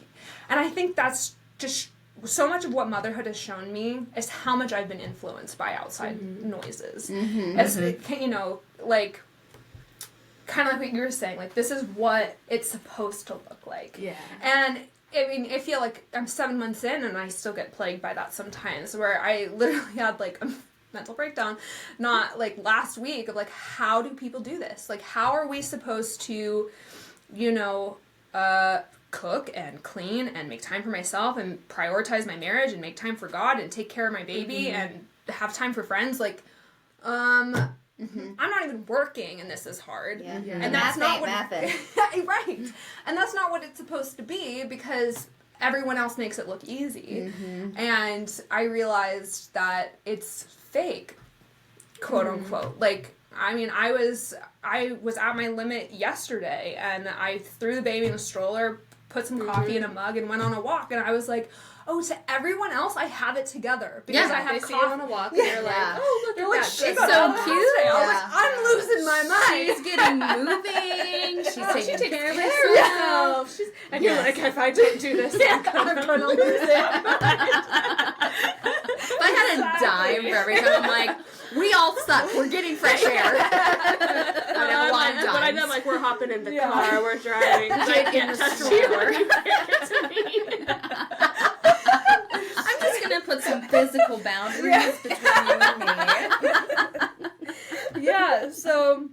and I think that's just so much of what motherhood has shown me is how much I've been influenced by outside noises. As you know, like, kind of like what you were saying, like, this is what it's supposed to look like. Yeah. And I mean, I feel like I'm 7 months in, and I still get plagued by that sometimes, where I literally had, like, a mental breakdown, not, like, last week, of, like, how do people do this? Like, how are we supposed to, you know, cook and clean and make time for myself and prioritize my marriage and make time for God and take care of my baby and have time for friends. Like, I'm not even working and this is hard. Yeah. And that's not what right. And that's not what it's supposed to be because everyone else makes it look easy. And I realized that it's fake, quote unquote. Like, I mean, I was at my limit yesterday and I threw the baby in a stroller, put some coffee in a mug and went on a walk, and I was like, oh, to everyone else, I have it together. Because I have they see you on a walk and they're like, oh, look at that. She's so cute. I was like, I'm losing my mind. She's getting moving. She's taking care of herself. And you're like, if I don't do this, I'm gonna lose it. If I had a dime for every time, I'm like, we all suck. We're getting fresh air. I have a lot of dimes. But I know, like, we're hopping in the car, we're driving. Jake in the stroller. I'm just gonna put some physical boundaries between you and me. Yeah, so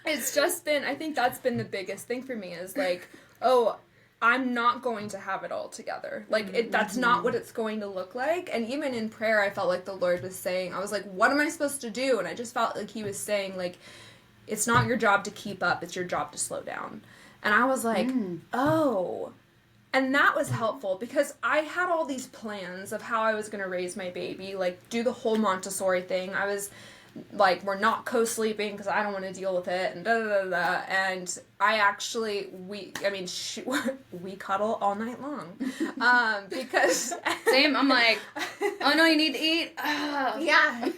it's just been, I think that's been the biggest thing for me is like, oh, I'm not going to have it all together. Like, that's not what it's going to look like. And even in prayer, I felt like the Lord was saying, I was like, what am I supposed to do? And I just felt like he was saying, like, it's not your job to keep up, it's your job to slow down. And I was like, oh. And that was helpful because I had all these plans of how I was going to raise my baby, like, do the whole Montessori thing. I was like, we're not co-sleeping because I don't want to deal with it, and da-da-da-da. And I actually, we cuddle all night long. Because... Same, I'm like, oh no, you need to eat? Oh. Yeah.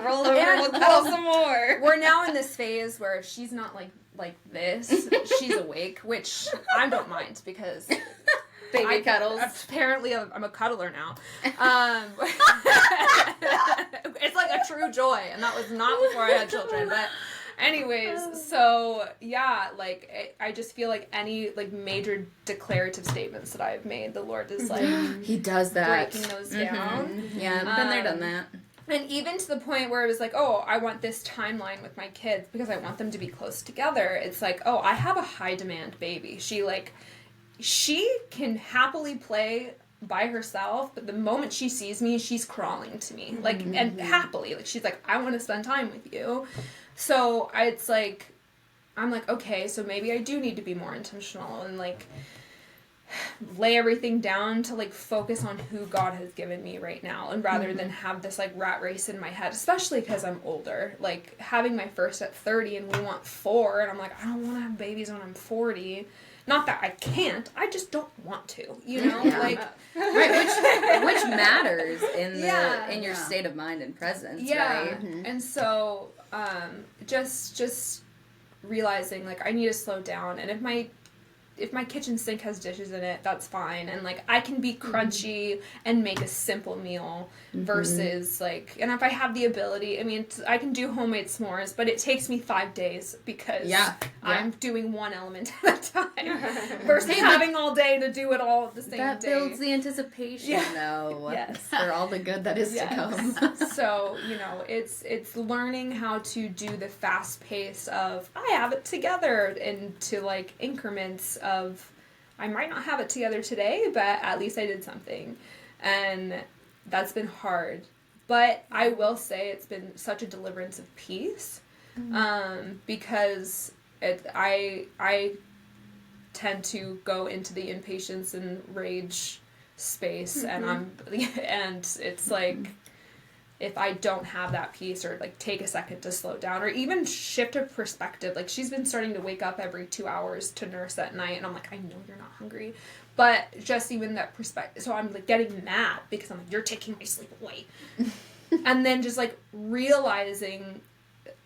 Roll over, we'll cuddle some more. We're now in this phase where she's not like this. She's awake, which I don't mind because... Baby cuddles. Apparently, I'm a cuddler now. It's like a true joy, and that was not before I had children. But anyways, so yeah, like I just feel like any like major declarative statements that I've made, the Lord is like he does that, breaking those down. Yeah, I've been there, done that. And even to the point where it was like, oh, I want this timeline with my kids because I want them to be close together. It's like, oh, I have a high demand baby. She can happily play by herself, but the moment she sees me, she's crawling to me, like, and happily, like, she's like, I want to spend time with you. So it's like, I'm like, okay, so maybe I do need to be more intentional and like lay everything down to like focus on who God has given me right now, and rather than have this like rat race in my head, especially because I'm older, like having my first at 30 and we want 4, and I'm like, I don't want to have babies when I'm 40. Not that I can't, I just don't want to, you know? Like, right, which matters in your state of mind and presence, right? And so, just realizing, like, I need to slow down, and if my kitchen sink has dishes in it, that's fine. And, like, I can be crunchy and make a simple meal versus, like... And if I have the ability... I mean, I can do homemade s'mores, but it takes me 5 days because I'm doing one element at a time versus having all day to do it all at the same day. That builds the anticipation, though. Yes. For all the good that is to come. So, you know, it's learning how to do the fast pace of, I have it together, into, like, increments of, I might not have it together today, but at least I did something. And that's been hard. But I will say it's been such a deliverance of peace, because I tend to go into the impatience and rage space, and it's like, if I don't have that peace, or like take a second to slow down, or even shift a perspective. Like, she's been starting to wake up every 2 hours to nurse at night, and I'm like, I know you're not hungry, but just even that perspective. So I'm like getting mad because I'm like, you're taking my sleep away. And then just like realizing,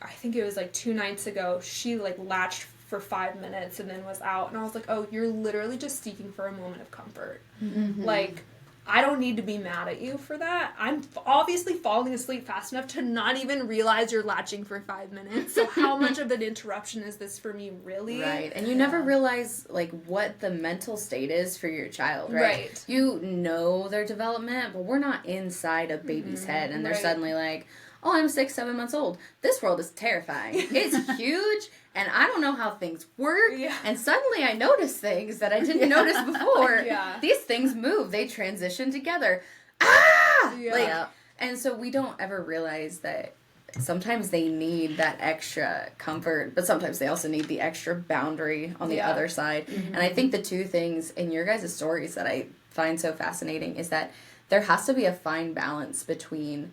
I think it was like 2 nights ago, she like latched for 5 minutes and then was out, and I was like, oh, you're literally just seeking for a moment of comfort. Like, I don't need to be mad at you for that. I'm obviously falling asleep fast enough to not even realize you're latching for 5 minutes. So how much of an interruption is this for me, really? Right. And you never realize, like, what the mental state is for your child, right? You know their development, but we're not inside a baby's head, and they're suddenly like, oh, I'm 6, 7 months old. This world is terrifying. It's huge, and I don't know how things work. Yeah. And suddenly I notice things that I didn't notice before. Yeah. These things move. They transition together. Ah! Yeah. Like, and so we don't ever realize that sometimes they need that extra comfort, but sometimes they also need the extra boundary on the other side. Mm-hmm. And I think the two things in your guys' stories that I find so fascinating is that there has to be a fine balance between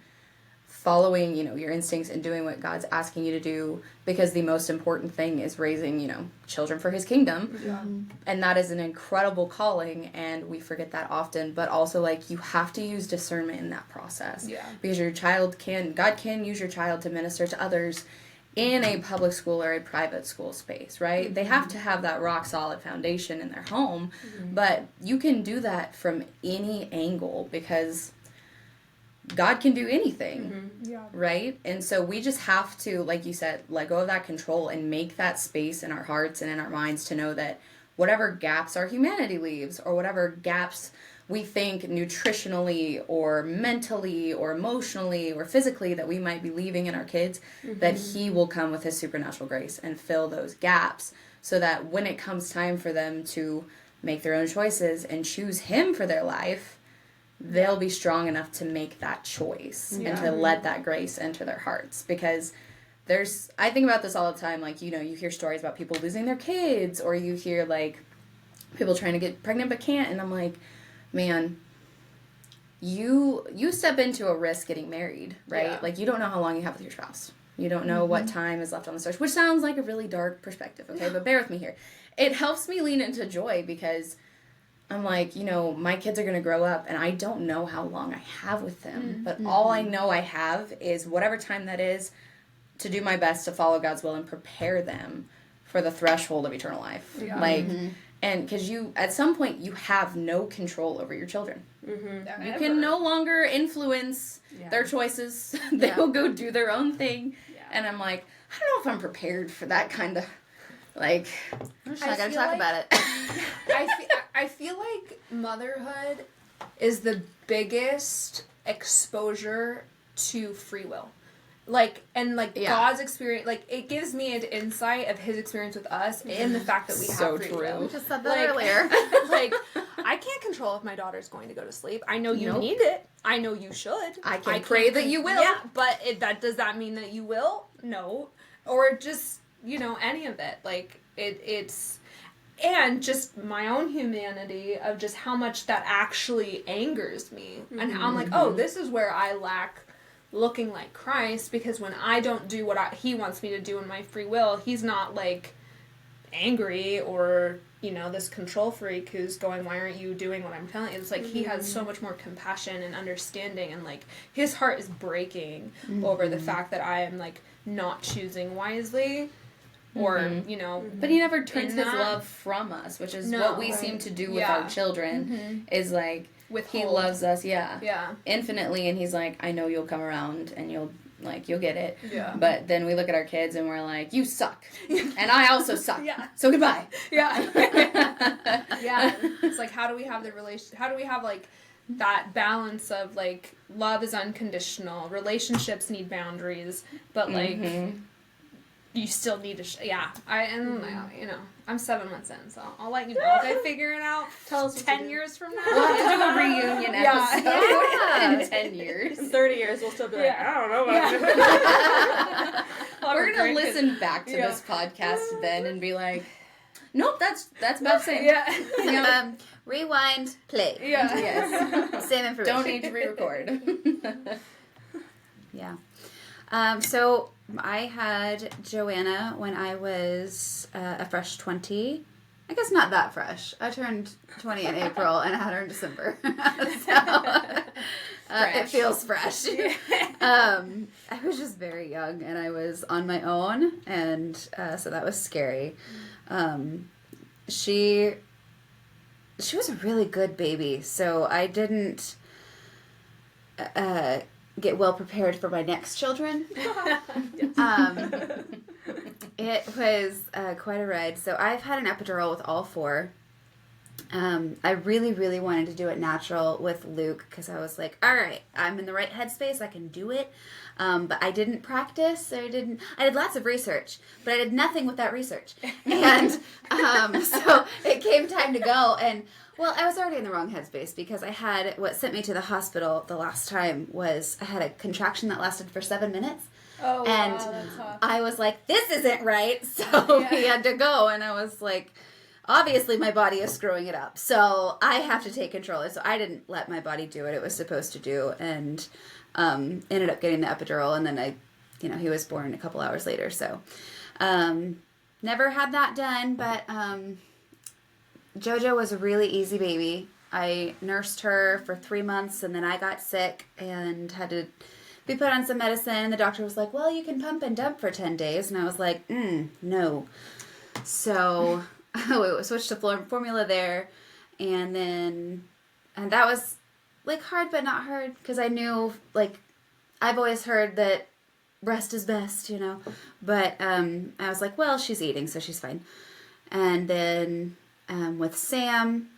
following, your instincts and doing what God's asking you to do, because the most important thing is raising, children for his kingdom. Yeah. And that is an incredible calling, and we forget that often, but also, like, you have to use discernment in that process. Yeah. Because God can use your child to minister to others in a public school or a private school space, right? Mm-hmm. They have to have that rock solid foundation in their home, but you can do that from any angle, because God can do anything, right? And so we just have to, like you said, let go of that control and make that space in our hearts and in our minds to know that whatever gaps our humanity leaves, or whatever gaps we think nutritionally or mentally or emotionally or physically that we might be leaving in our kids, that he will come with his supernatural grace and fill those gaps, so that when it comes time for them to make their own choices and choose him for their life, they'll be strong enough to make that choice and to let that grace enter their hearts. Because I think about this all the time, like, you hear stories about people losing their kids, or you hear, like, people trying to get pregnant but can't, and I'm like, man, you step into a risk getting married, right? Yeah. Like, you don't know how long you have with your spouse. You don't know what time is left on the stars, which sounds like a really dark perspective, okay? But bear with me here. It helps me lean into joy, because I'm like, my kids are going to grow up, and I don't know how long I have with them. But all I know I have is whatever time that is, to do my best to follow God's will and prepare them for the threshold of eternal life. Yeah. Like, and because at some point, you have no control over your children. Mm-hmm. You can no longer influence their choices. They will go do their own thing. Yeah. And I'm like, I don't know if I'm prepared for that kind of, like, I'm just not going to talk about it. I feel like motherhood is the biggest exposure to free will. God's experience, like, it gives me an insight of his experience with us in the fact that we have free will. We just said that earlier. Like, I can't control if my daughter's going to go to sleep. I know you need it. I know you should. I pray that you will. Yeah, but does that mean that you will? No. Or just, any of it. Like, it's... And just my own humanity of just how much that actually angers me. And how I'm like, oh, this is where I lack looking like Christ, because when I don't do what he wants me to do in my free will, he's not, like, angry or, this control freak who's going, why aren't you doing what I'm telling you? It's like he has so much more compassion and understanding, and, like, his heart is breaking over the fact that I am, like, not choosing wisely. Or, But he never turns his love from us, which is what we seem to do with our children, is, like, he loves us, infinitely, and he's like, I know you'll come around, and you'll get it. Yeah. But then we look at our kids, and we're like, you suck. And I also suck. Yeah. So goodbye. Yeah. Yeah. It's like, how do we have like, that balance of, like, love is unconditional, relationships need boundaries, but, like... You still need to, I'm 7 months in, so I'll let you know if I figure it out. Tell us 10 years from now. We'll have to do a reunion episode in 10 years. In 30 years, we'll still be like, I don't know about it. We're going to listen back to this podcast then and be like, nope, that's about the same. Yeah. Rewind, play. Yeah. Yes. Same information. Don't need to re-record. Yeah. So I had Joanna when I was a fresh 20. I guess not that fresh. I turned 20 in April and I had her in December. It feels fresh. I was just very young and I was on my own, and so that was scary. She was a really good baby, so I didn't get well prepared for my next children. It was quite a ride. So I've had an epidural with all four. I really, really wanted to do it natural with Luke because I was like, all right, I'm in the right headspace. I can do it. But I didn't practice. I did lots of research, but I did nothing with that research. And so it came time to go. And, well, I was already in the wrong headspace because I had, what sent me to the hospital the last time was I had a contraction that lasted for 7 minutes. Oh, and wow, that's tough. I was like, this isn't right. So we had to go. And I was like, obviously my body is screwing it up. So I have to take control. So I didn't let my body do what it was supposed to do. And ended up getting the epidural. And then he was born a couple hours later. So never had that done. But JoJo was a really easy baby. I nursed her for 3 months. And then I got sick and had to be put on some medicine. The doctor was like, well, you can pump and dump for 10 days. And I was like, no. So we switched to formula there. And that was like hard, but not hard. Because I knew, like, I've always heard that breast is best, But I was like, well, she's eating, so she's fine. And then with Sam,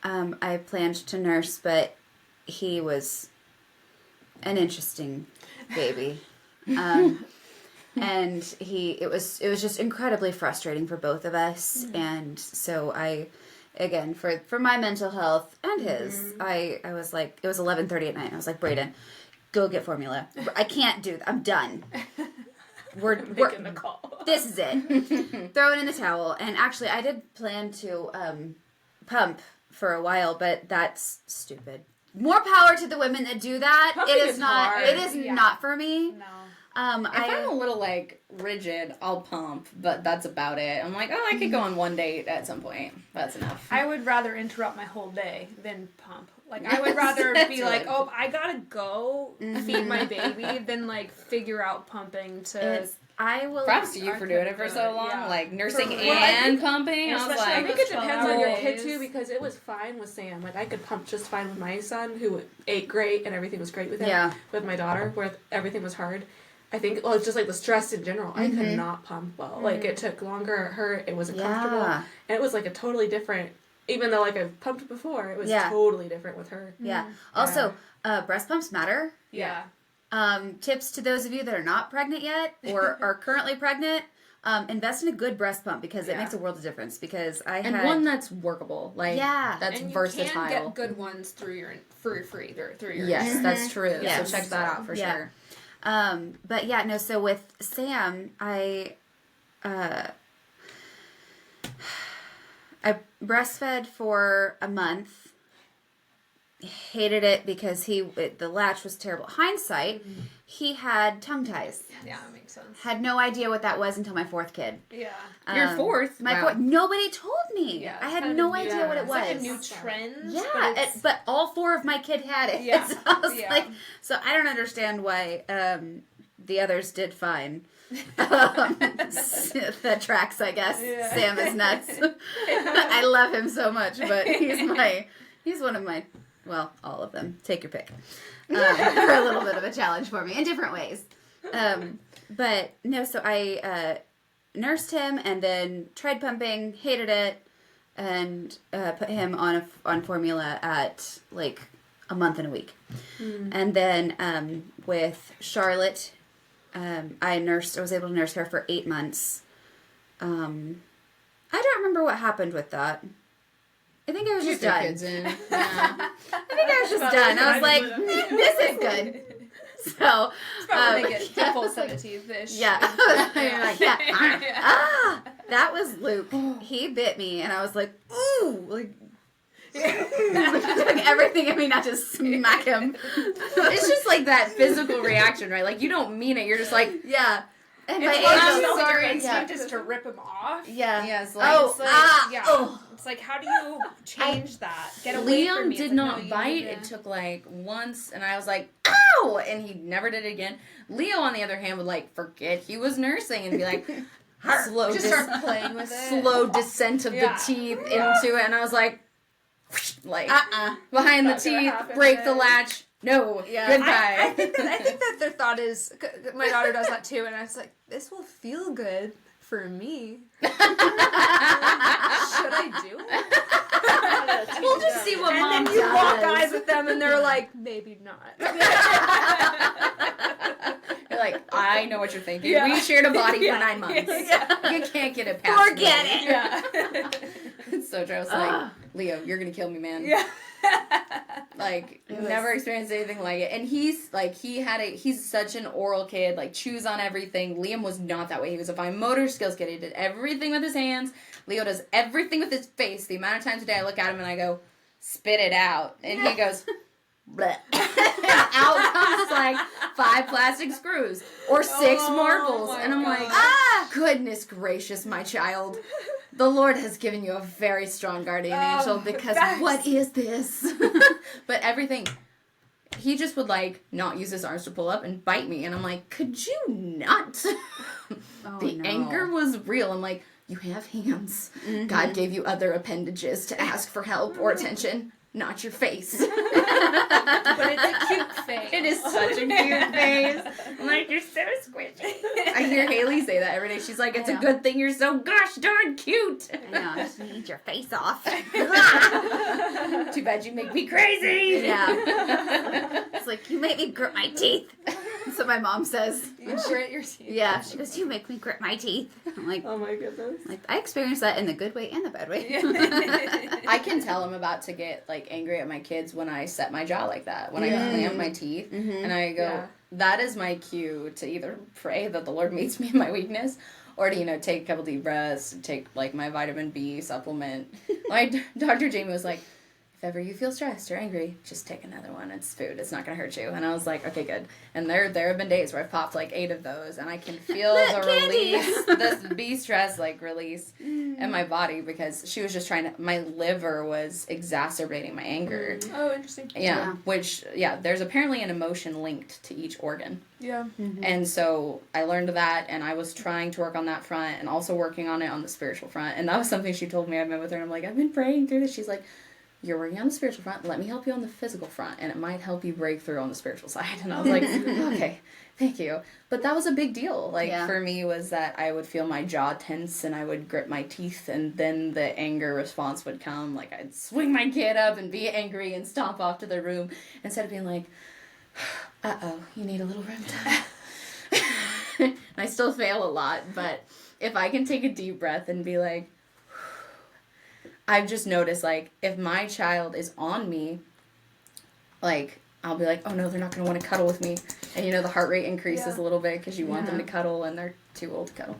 I planned to nurse, but he was an interesting baby. And it was just incredibly frustrating for both of us. Mm-hmm. And so again, for my mental health and his, I was like, it was 11:30 at night. I was like, Brayden, go get formula. I can't do that. I'm done. We're making the call. This is it. Throw it in the towel. And actually, I did plan to pump for a while, but that's stupid. More power to the women that do that. Pumping it is is not. hard. It is not for me. No. If I'm a little, rigid, I'll pump, but that's about it. I'm like, oh, I could go on one date at some point. That's enough. I would rather interrupt my whole day than pump. I would rather be like, oh, I gotta go feed my baby than, figure out pumping to... I will... Props to you for doing it for so long. Yeah. Nursing and pumping. I was like... I think it depends on your kid, days. too, because it was fine with Sam. I could pump just fine with my son, who ate great, and everything was great with him. Yeah. With my daughter, where everything was hard. I think, it's just, the stress in general. I could not pump well. It took longer, it hurt, it wasn't comfortable. And it was, a totally different... Even though, I've pumped before, it was totally different with her. Yeah. Also, breast pumps matter. Yeah. Tips to those of you that are not pregnant yet or are currently pregnant, invest in a good breast pump because it makes a world of difference. Because and one that's workable, that's and versatile. You can get good ones through your Yes, that's true. Yes. So check that out for sure. But yeah, no. So with Sam, I breastfed for a month. Hated it because the latch was terrible. Hindsight, he had tongue ties. Yeah, that makes sense. Had no idea what that was until my fourth kid. Yeah. Your fourth? My fourth. Nobody told me. Yeah, I had no idea what it was. It's like a new trend. Yeah, but all four of my kids had it. Yeah. So I was so I don't understand why the others did fine. That tracks, I guess. Yeah. Sam is nuts. I love him so much, but he's one of my, well, all of them. Take your pick. They're a little bit of a challenge for me in different ways. But no, so I nursed him and then tried pumping, hated it, and put him on formula at a month and a week. And then with Charlotte, I was able to nurse her for 8 months. I don't remember what happened with that. I think I was just done. Kids in. Yeah. I think I was just done. I was like, this is good. So, it's probably make it full 17-ish. Yeah. That was Luke. He bit me, and I was like, ooh, took everything in me not to smack him. It's just that physical reaction, right? You don't mean it. You're just like, yeah. And I'm sorry. Your instinct is to rip him off. Yeah. Yeah. It's It's like, how do you change that? Get away from me. Liam did not bite. It took once, and I was like, ow! And he never did it again. Leo, on the other hand, would forget he was nursing and be like, start playing with it. Slow descent of the teeth into it, and I was like behind the teeth, break the latch. No, goodbye. I think that their thought is, my daughter does that too, and I was like, this will feel good for me. Should I do it? We'll just see what And mom then you does. lock eyes with them and they're like, maybe not. You're like, I know what you're thinking. Yeah. We shared a body Yeah. for 9 months. Yeah. You can't get it past Forget me. it. Yeah. It's so true. I was like, Leo, you're gonna kill me, man. Yeah. Like, It was- never experienced anything like it. And he's like, he's such an oral kid, like, chews on everything. Liam was not that way. He was a fine motor skills kid. He did everything with his hands. Leo does everything with his face. The amount of times a day I look at him and I go, spit it out. And he goes, bleh. Out comes like 5 plastic screws or 6 marbles. my And I'm like, God. goodness gracious, my child. The Lord has given you a very strong guardian angel because facts. what is this? But everything, he just would like not use his arms to pull up and bite me. And I'm like, could you not? Oh, The no. anger was real. I'm like, you have hands. God gave you other appendages to ask for help or attention, not your face. But it's a cute face. It is such a cute face. I'm like, you're so squishy. I hear Haley say that every day. She's like, it's a good thing you're so gosh darn cute. I know, I just need your face off. Too bad you make me crazy. Yeah. It's like, you make me grit my teeth. That's what my mom says. You grit your teeth. Yeah, she goes, you make me grit my teeth. I'm like, Oh my goodness. I experienced that in the good way and the bad way. I can tell I'm about to get like angry at my kids when I set my jaw like that. When I clamp my teeth and I go, Yeah. that is my cue to either pray that the Lord meets me in my weakness or to, take a couple deep breaths, take like my vitamin B supplement. Dr. Jamie was like, if ever you feel stressed or angry, just take another one. It's food. It's not going to hurt you. And I was like, okay, good. And there have been days where I've popped like 8 of those and I can feel the candy. release, this B stress like release in my body because she was just my liver was exacerbating my anger. Oh, interesting. Yeah, which, there's apparently an emotion linked to each organ. Yeah. And so I learned that, and I was trying to work on that front and also working on it on the spiritual front. And that was something she told me. I met with her, and I'm like, I've been praying through this. She's like, you're working on the spiritual front. Let me help you on the physical front, and it might help you break through on the spiritual side. And I was like, okay, thank you. But that was a big deal. For me, was that I would feel my jaw tense, and I would grit my teeth, and then the anger response would come. Like, I'd swing my kid up and be angry and stomp off to the room, instead of being like, uh-oh, you need a little room time. I still fail a lot, but if I can take a deep breath and be like, I've just noticed, like, if my child is on me, like, I'll be like, oh no, they're not going to want to cuddle with me. And the heart rate increases a little bit because you want them to cuddle and they're too old to cuddle.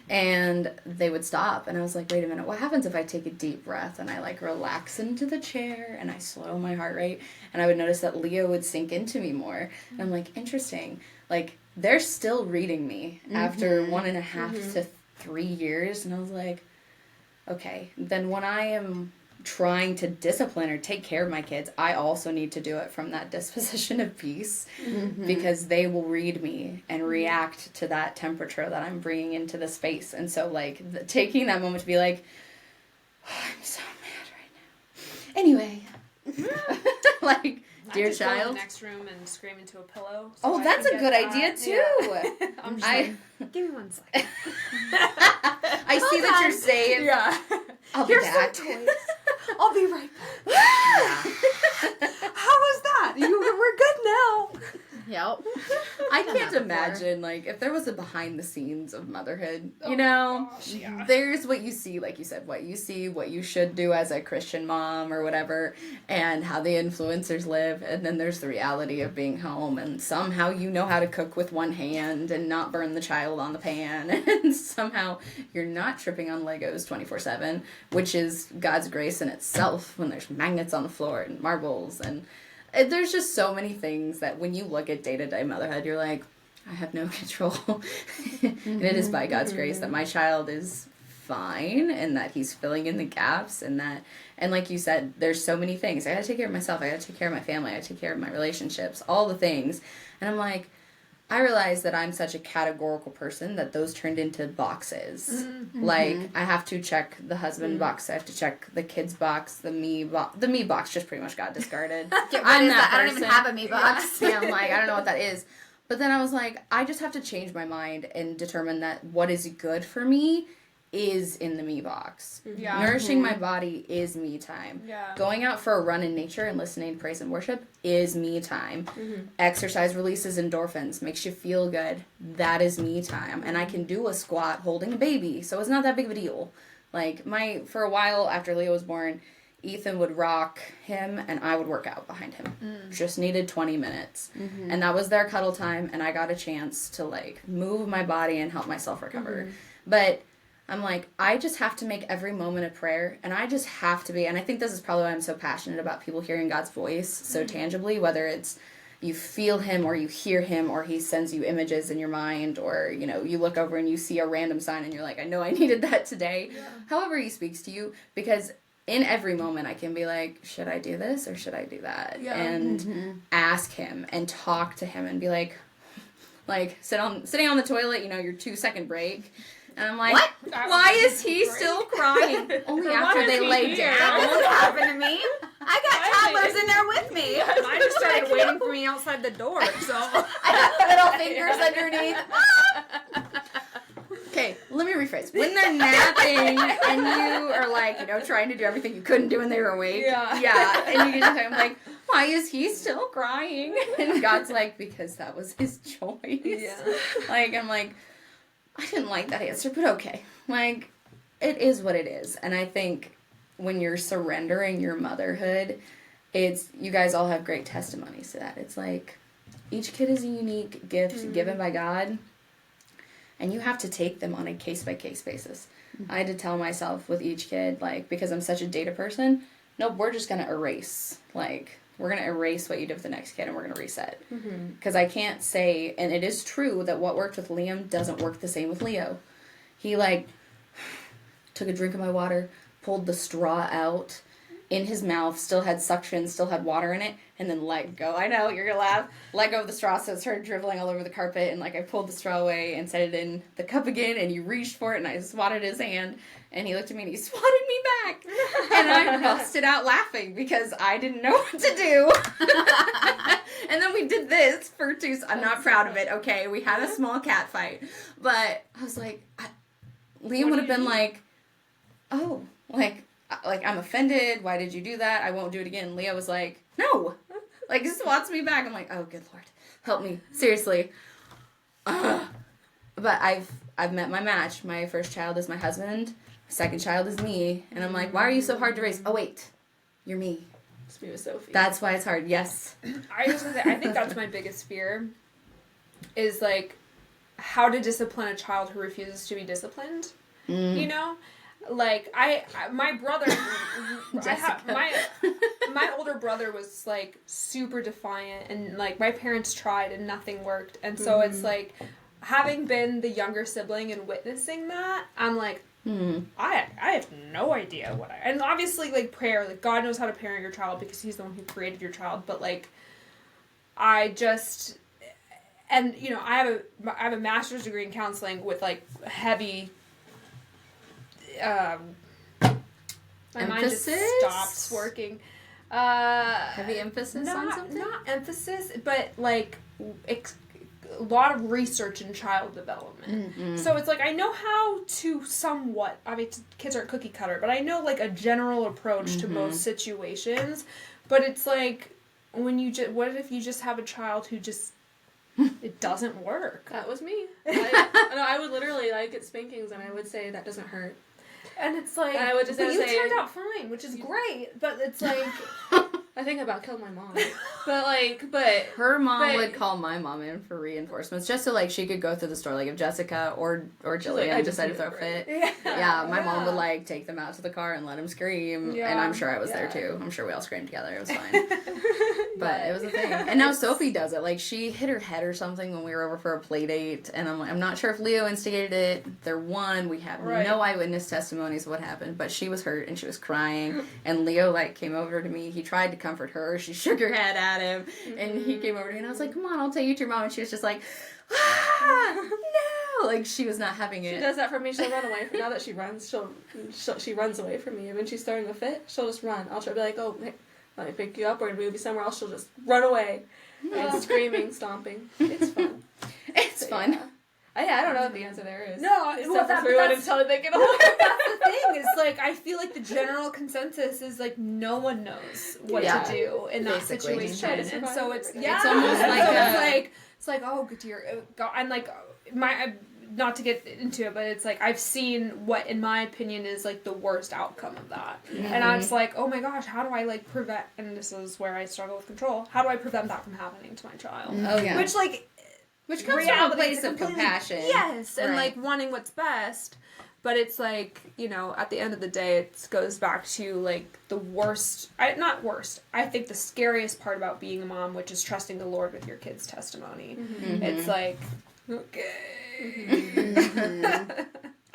And they would stop. And I was like, wait a minute, what happens if I take a deep breath and I like relax into the chair and I slow my heart rate? And I would notice that Leo would sink into me more. And I'm like, interesting. Like, they're still reading me after 1.5 to 3 years. And I was like, okay, then when I am trying to discipline or take care of my kids, I also need to do it from that disposition of peace because they will read me and react to that temperature that I'm bringing into the space. And so, like, taking that moment to be like, oh, I'm so mad right now. Anyway, like, dear I just go in child. the next room and scream into a pillow. so Oh, I that's can a get good that. idea, too. Yeah. I'm just Give me 1 second. I see that you're saying, yeah. I'll be Here's back. some toys. I'll be right back. How was that? We're good now. Yep. I Done can't that before. imagine, like, if there was a behind the scenes of motherhood, Gosh, yeah. there's what you see, like you said, what you see, what you should do as a Christian mom or whatever, and how the influencers live, and then there's the reality of being home, and somehow you know how to cook with one hand and not burn the child on the pan, and somehow you're not tripping on Legos 24/7, which is God's grace in itself when there's magnets on the floor and marbles, and there's just so many things that when you look at day-to-day motherhood, you're like, I have no control. And it is by God's grace that my child is fine and that he's filling in the gaps and like you said, there's so many things. I gotta take care of myself. I gotta take care of my family. I gotta take care of my relationships, all the things. And I'm like, I realize that I'm such a categorical person that those turned into boxes. Like, I have to check the husband box. I have to check the kids box, the me box. The me box just pretty much got discarded. I'm that I don't even have a me box. Yeah, I'm like, I don't know what that is. But then I was like, I just have to change my mind and determine that what is good for me is in the me box. Yeah. Nourishing my body is me time. Yeah. Going out for a run in nature and listening to praise and worship is me time. Exercise releases endorphins, makes you feel good. That is me time. And I can do a squat holding a baby, so it's not that big of a deal. Like, for a while after Leo was born, Ethan would rock him and I would work out behind him. Just needed 20 minutes. And that was their cuddle time, and I got a chance to, like, move my body and help myself recover. But I'm like, I just have to make every moment a prayer, and I just have to be, and I think this is probably why I'm so passionate about people hearing God's voice so tangibly, whether it's you feel him or you hear him or he sends you images in your mind, or, you know, you look over and you see a random sign and you're like, I know I needed that today. However he speaks to you, because in every moment I can be like, should I do this or should I do that? And ask him and talk to him and be like sitting on the toilet, you know, your 2-second break. And I'm like, what? Why is he still crying? Only after they lay down. That doesn't happen to me. I got toddlers in there with me. Mine just started waiting for me outside the door, so. I got little fingers underneath. Okay, let me rephrase. When they're napping and you are like, you know, trying to do everything you couldn't do when they were awake. Yeah. And you get to I'm like, why is he still crying? And God's like, because that was his choice. Yeah. Like, I'm like, I didn't like that answer, but okay. Like, it is what it is. And I think when you're surrendering your motherhood, you guys all have great testimonies to that. It's like, each kid is a unique gift given by God, and you have to take them on a case-by-case basis. I had to tell myself with each kid, like, because I'm such a data person, nope, we're just going to erase. Like, we're going to erase what you did with the next kid, and we're going to reset. Because I can't say, and it is true that what worked with Liam doesn't work the same with Leo. He, like, took a drink of my water, pulled the straw out in his mouth, still had suction, still had water in it, and then let go. I know, you're going to laugh. Let go of the straw, so it started dribbling all over the carpet, and, like, I pulled the straw away and set it in the cup again, and he reached for it, and I swatted his hand, and he looked at me, and he swatted me back. And I busted out laughing, because I didn't know what to do. And then we did this for 2, I'm not proud of it, okay? We had a small cat fight. But I was like, Liam would have been like, oh, like, I'm offended. Why did you do that? I won't do it again. Leo was like, no. Like, he swats me back. I'm like, oh, good Lord. Help me. Seriously. But I've met my match. My first child is my husband. My second child is me. And I'm like, why are you so hard to raise? Oh, wait. You're me. It's me with Sophie. That's why it's hard. Yes. I think that's my biggest fear is, like, how to discipline a child who refuses to be disciplined. You know? Like, my brother, my older brother was, like, super defiant, and, like, my parents tried and nothing worked, and so it's, like, having been the younger sibling and witnessing that, I'm like, I have no idea and obviously, like, prayer, like, God knows how to parent your child because he's the one who created your child, but, like, and, you know, I have a master's degree in counseling with, like, heavy, my mind just stops working. Heavy emphasis on something? Not emphasis, but, like, a lot of research in child development. So it's like, I know how to somewhat, I mean, kids aren't cookie cutter, but I know, like, a general approach to most situations. But it's like, what if you just have a child who just, it doesn't work? That was me. I would literally, like, get spankings, and I would say, that doesn't hurt. And it's like, and I would just but you say, turned out fine, which is great, but it's like... I think about killing my mom. Her mom would call my mom in for reinforcements just so, like, she could go through the store. Like, if Jessica or Jillian decided to throw a fit, my mom would, like, take them out to the car and let them scream. Yeah. And I'm sure I was there, too. I'm sure we all screamed together. It was fine. But it was a thing. And now Sophie does it. Like, she hit her head or something when we were over for a play date. And I'm not sure if Leo instigated it. They're one. We have no eyewitness testimonies of what happened. But she was hurt and she was crying. And Leo, like, came over to me. He tried to comfort her. She shook her head at him. And he came over to me. And I was like, come on, I'll take you to your mom. And she was just like, no. Like, she was not having it. She does that for me. She'll run away. Now that she runs, she runs away from me. And when she's throwing a fit, she'll just run. I'll try to be like, oh, hey, let me pick you up or move you somewhere else. She'll just run away and screaming, stomping. It's fun. It's fun. I don't know what the answer there is. No, Except for we wouldn't tell it they can hold that's the thing. Is like I feel like the general consensus is like no one knows what to do in that Basically. situation, and so it's It's almost so like it's like oh dear God, and like not to get into it, but it's like I've seen what, in my opinion, is like the worst outcome of that, and I'm just like, oh my gosh, how do I like prevent? And this is where I struggle with control. How do I prevent that from happening to my child? Oh yeah. Which comes from a place of compassion. Yes, and Right. like wanting what's best. But it's like, you know, at the end of the day, it goes back to like the worst, not worst, I think the scariest part about being a mom, which is trusting the Lord with your kid's testimony. Mm-hmm. It's like, okay.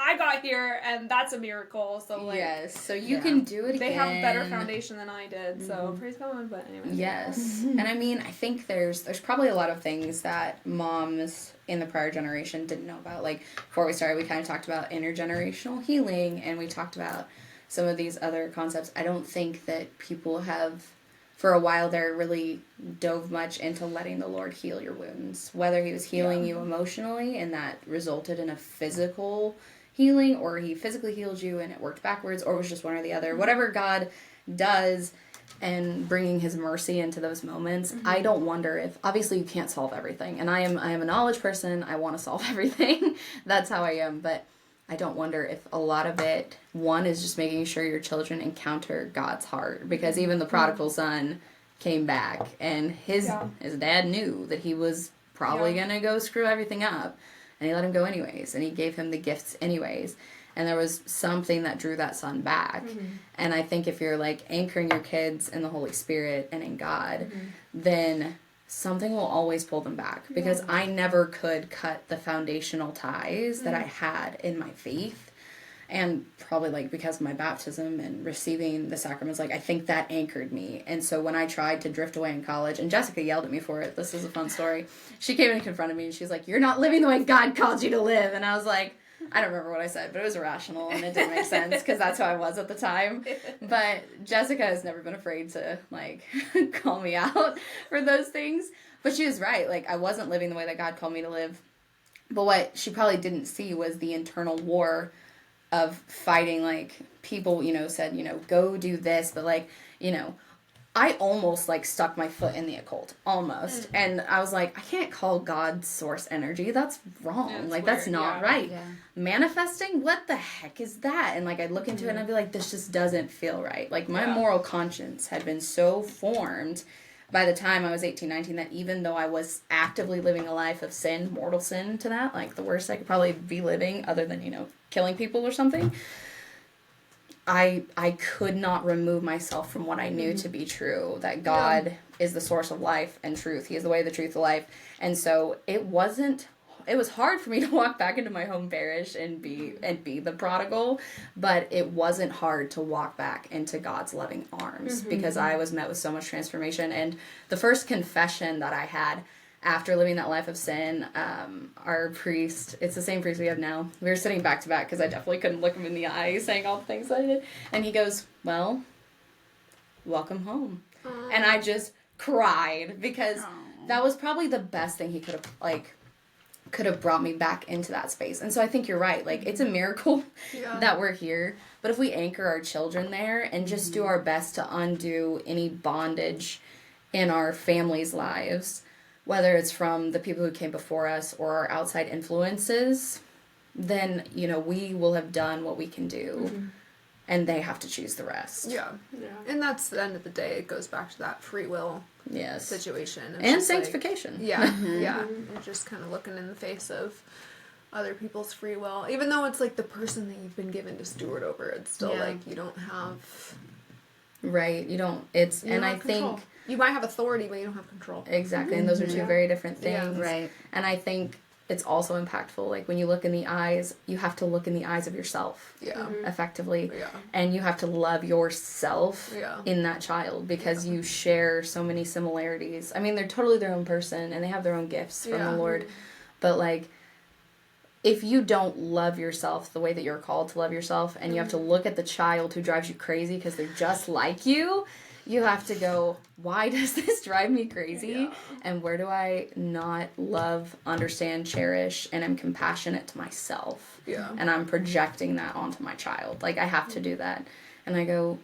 I got here and that's a miracle. So like, yes, so you can do it again. they have a better foundation than I did. So praise God. But anyway. Yes, and I mean, I think there's probably a lot of things that moms in the prior generation didn't know about. Like before we started, we kind of talked about intergenerational healing, and we talked about some of these other concepts. I don't think that people have, for a while there, really dove much into letting the Lord heal your wounds. Whether He was healing you emotionally, and that resulted in a physical healing, or He physically healed you and it worked backwards, or it was just one or the other. Whatever God does, and bringing His mercy into those moments, I don't wonder if, obviously you can't solve everything, and I am a knowledge person. I want to solve everything. That's how I am. But I don't wonder if a lot of it, one, is just making sure your children encounter God's heart, because even the prodigal son came back, and his dad knew that he was probably gonna go screw everything up, and He let him go anyways, and He gave him the gifts anyways. And there was something that drew that son back. And I think if you're like anchoring your kids in the Holy Spirit and in God, then something will always pull them back. Because I never could cut the foundational ties that I had in my faith. And probably like because of my baptism and receiving the sacraments, like I think that anchored me. And so when I tried to drift away in college, and Jessica yelled at me for it, this is a fun story. She came and confronted me and she's like, "You're not living the way God called you to live." And I was like, I don't remember what I said, but it was irrational and it didn't make sense because that's who I was at the time. But Jessica has never been afraid to like call me out for those things. But she was right. Like I wasn't living the way that God called me to live. But what she probably didn't see was the internal war of fighting. Like people, said, go do this. But like, I almost like stuck my foot in the occult, almost. And I was like, I can't call God source energy. That's wrong. Yeah, like, weird. that's not right. Yeah. Manifesting? What the heck is that? And like, I'd look into it and I'd be like, this just doesn't feel right. Like, my moral conscience had been so formed by the time I was 18, 19, that even though I was actively living a life of sin, mortal sin to that, like the worst I could probably be living other than, killing people or something, I could not remove myself from what I knew to be true, that God is the source of life and truth. He is the way, the truth, the life. And so it was hard for me to walk back into my home parish and be the prodigal, but it wasn't hard to walk back into God's loving arms because I was met with so much transformation. And the first confession that I had after living that life of sin, our priest, it's the same priest we have now. We were sitting back to back because I definitely couldn't look him in the eye saying all the things that I did. And he goes, "Well, welcome home." And I just cried because that was probably the best thing he could have brought me back into that space. And so I think you're right. Like, it's a miracle that we're here. But if we anchor our children there and just do our best to undo any bondage in our families' lives, whether it's from the people who came before us or our outside influences, then, we will have done what we can do. And they have to choose the rest. Yeah. And that's the end of the day. It goes back to that free will situation. It's and sanctification. Like, yeah. You're just kind of looking in the face of other people's free will. Even though it's like the person that you've been given to steward over, it's still like you don't have... Right. You don't... It's... You and don't I have control. think... You might have authority, but you don't have control. Exactly. And those are two very different things. Yeah, right. And I think it's also impactful. Like, when you look in the eyes, you have to look in the eyes of yourself. Yeah. Effectively. Yeah. And you have to love yourself in that child because you share so many similarities. I mean, they're totally their own person and they have their own gifts from the Lord. But, like, if you don't love yourself the way that you're called to love yourself and you have to look at the child who drives you crazy because they're just like you, you have to go, why does this drive me crazy? Yeah. And where do I not love, understand, cherish, and am compassionate to myself? Yeah. And I'm projecting that onto my child. Like, I have to do that. And I go,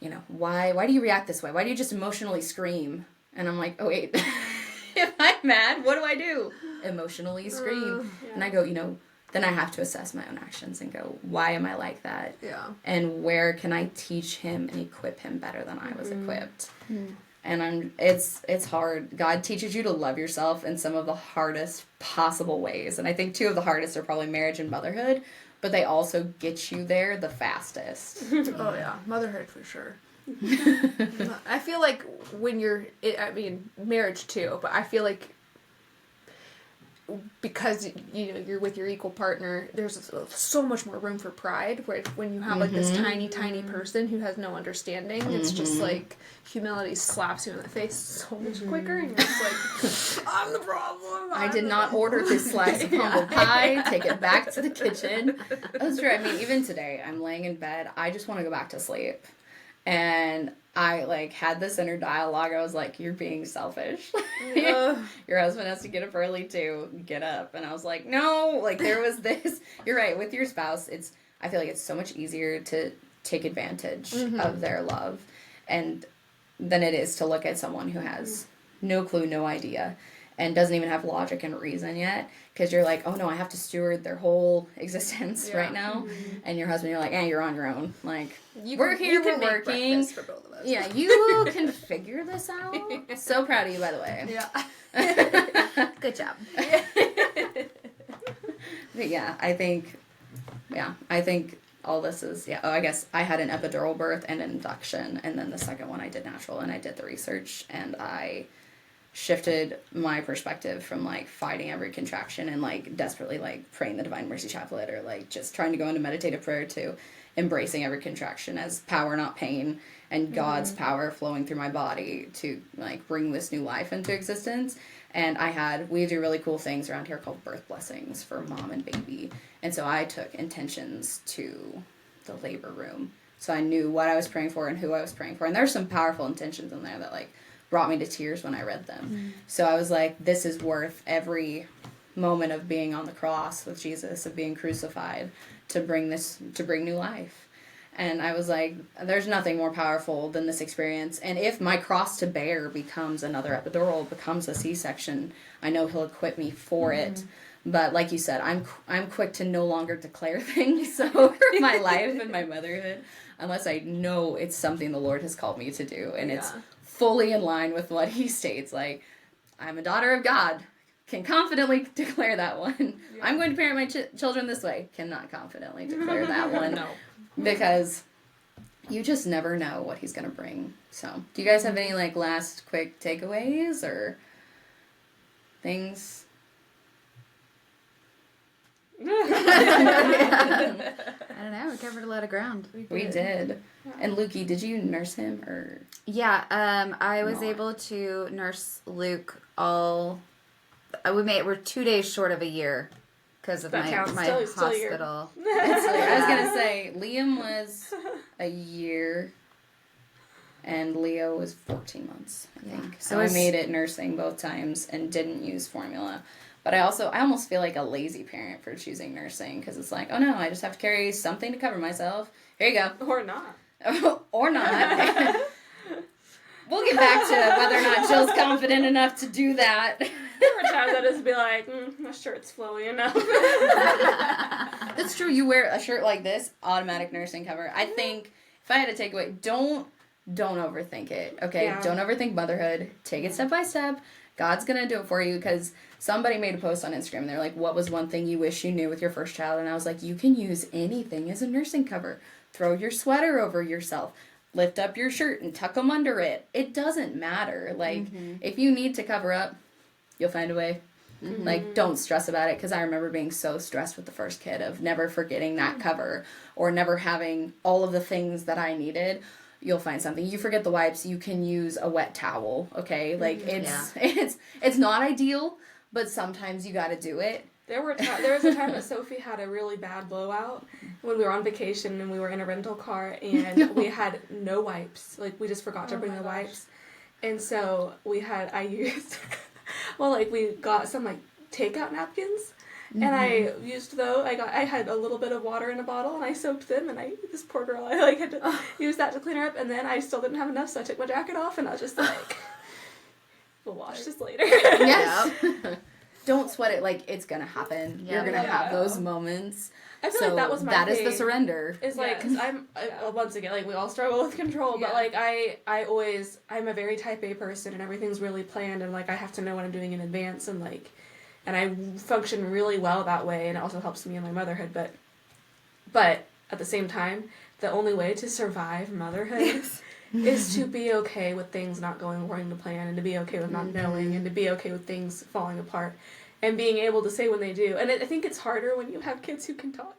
you know, why do you react this way? Why do you just emotionally scream? And I'm like, oh, wait, if I'm mad, what do I do? Emotionally scream. Yeah. And I go, you know, then I have to assess my own actions and go, why am I like that? Yeah. And where can I teach him and equip him better than I was equipped? Mm. And it's hard. God teaches you to love yourself in some of the hardest possible ways. And I think two of the hardest are probably marriage and motherhood, but they also get you there the fastest. Oh yeah, motherhood for sure. I feel like when marriage too, but I feel like because you're with your equal partner, there's so much more room for pride. Where when you have like this tiny person who has no understanding, it's just like humility slaps you in the face so much quicker, and you're just like, I'm the problem. I did not order this slice of humble pie. Take it back to the kitchen. That's true. I mean, even today, I'm laying in bed. I just want to go back to sleep. And I, like, had this inner dialogue. I was like, you're being selfish. Your husband has to get up early, too. Get up. And I was like, no. Like, there was this. You're right. With your spouse, I feel like it's so much easier to take advantage of their love and than it is to look at someone who has no clue, no idea, and doesn't even have logic and reason yet. Because you're like, oh, no, I have to steward their whole existence right now. And your husband, you're like, you're on your own. Like, we're here, we're working. For both of us. Yeah, you can figure this out. So proud of you, by the way. Yeah. Good job. But yeah, I think all this is, I guess I had an epidural birth and an induction, and then the second one I did natural, and I did the research, and I shifted my perspective from, like, fighting every contraction and, like, desperately, like, praying the Divine Mercy Chaplet or, like, just trying to go into meditative prayer to embracing every contraction as power, not pain, and God's power flowing through my body to, like, bring this new life into existence. And we do really cool things around here called birth blessings for mom and baby. And so I took intentions to the labor room. So I knew what I was praying for and who I was praying for. And there's some powerful intentions in there that, like, brought me to tears when I read them. So I was like, this is worth every moment of being on the cross with Jesus, of being crucified, to bring new life. And I was like, there's nothing more powerful than this experience. And if my cross to bear becomes another epidural, becomes a C-section, I know he'll equip me for it. But like you said, I'm quick to no longer declare things over my life and my motherhood unless I know it's something the Lord has called me to do. And it's fully in line with what he states. Like, I'm a daughter of God. Can confidently declare that one. Yeah. I'm going to parent my children this way. Cannot confidently declare that one. No. Because you just never know what he's going to bring. So, do you guys have any, like, last quick takeaways or things? I don't know. We covered a lot of ground. We did. Yeah. And Lukey, did you nurse him or? Yeah, I was able to nurse Luke all. We're 2 days short of a year because of my hospital. Still I was gonna say Liam was a year, and Leo was 14 months, I think. So I made it nursing both times and didn't use formula. But I almost feel like a lazy parent for choosing nursing because it's like, oh no, I just have to carry something to cover myself. Here you go. Or not. Or not. We'll get back to whether or not Jill's confident enough to do that. There were times I just be like, my shirt's flowy enough. That's true. You wear a shirt like this, automatic nursing cover. I think if I had to take away, don't overthink it. Okay, Don't overthink motherhood. Take it step by step. God's gonna do it for you because somebody made a post on Instagram and they're like, what was one thing you wish you knew with your first child? And I was like, you can use anything as a nursing cover. Throw your sweater over yourself. Lift up your shirt and tuck them under it. It doesn't matter. Like, if you need to cover up, you'll find a way. Like, don't stress about it, because I remember being so stressed with the first kid of never forgetting that cover or never having all of the things that I needed. You'll find something. You forget the wipes, you can use a wet towel, okay? Like, it's not ideal, but sometimes you gotta do it. There was a time that Sophie had a really bad blowout when we were on vacation and we were in a rental car and we had no wipes. Like, we just forgot to bring the wipes. And so we used, we got some, like, takeout napkins. And I used those. I had a little bit of water in a bottle, and I soaked them, and this poor girl, I had to use that to clean her up, and then I still didn't have enough, so I took my jacket off, and I was just like, we'll wash this later. Yes. Don't sweat it, like, it's gonna happen. Yeah. You're gonna have those moments. I feel like that was my that thing. is the surrender. It's like, because once again, like, we all struggle with control, but, like, I'm a very type A person, and everything's really planned, and, like, I have to know what I'm doing in advance, and, like, and I function really well that way, and it also helps me in my motherhood, but at the same time, the only way to survive motherhood is to be okay with things not going according to plan, and to be okay with not knowing, and to be okay with things falling apart, and being able to say when they do. And I think it's harder when you have kids who can talk.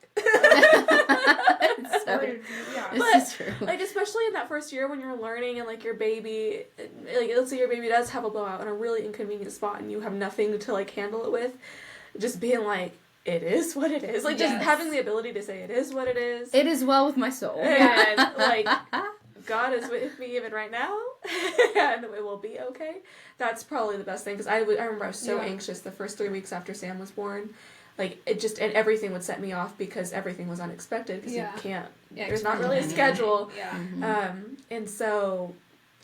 This is true. Like, especially in that first year when you're learning and, like, your baby, like, let's say your baby does have a blowout in a really inconvenient spot and you have nothing to, like, handle it with, just being like, it is what it is. Like, just having the ability to say it is what it is. It is well with my soul. And, like, God is with me even right now, and it will be okay. That's probably the best thing, because I remember I was so anxious the first 3 weeks after Sam was born. Like, it just, and everything would set me off because everything was unexpected, because you can't, there's not really a schedule. And so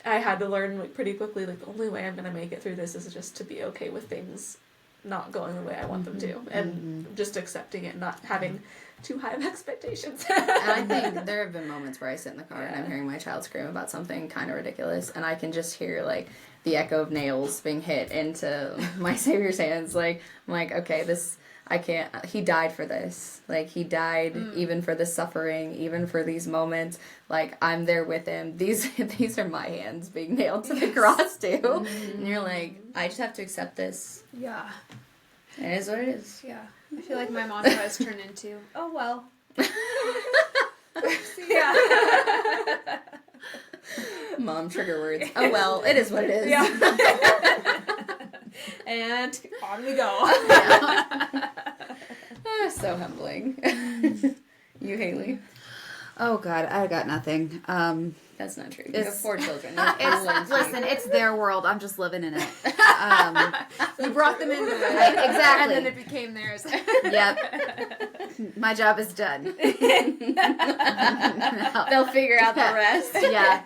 I had to learn, like, pretty quickly, like, the only way I'm going to make it through this is just to be okay with things not going the way I want them to, and just accepting it, not having too high of expectations. And I think there have been moments where I sit in the car and I'm hearing my child scream about something kind of ridiculous, and I can just hear, like, the echo of nails being hit into my Savior's hands. Like, I'm like, okay, I can't, he died for this. Like, he died even for this suffering, even for these moments. Like, I'm there with him. These are my hands being nailed to the cross, too. And you're like, I just have to accept this. Yeah. It is what it is. Yeah. I feel like my mantra has turned into, oh, well. Yeah. Mom trigger words. Oh, well, it is what it is. Yeah. And on we go. So humbling. You, Haley? Oh, God, I got nothing. That's not true. You have 4 children. Listen, it's their world. I'm just living in it. You brought them into it. Exactly. And then it became theirs. Yep. My job is done. They'll figure out the rest. Yeah.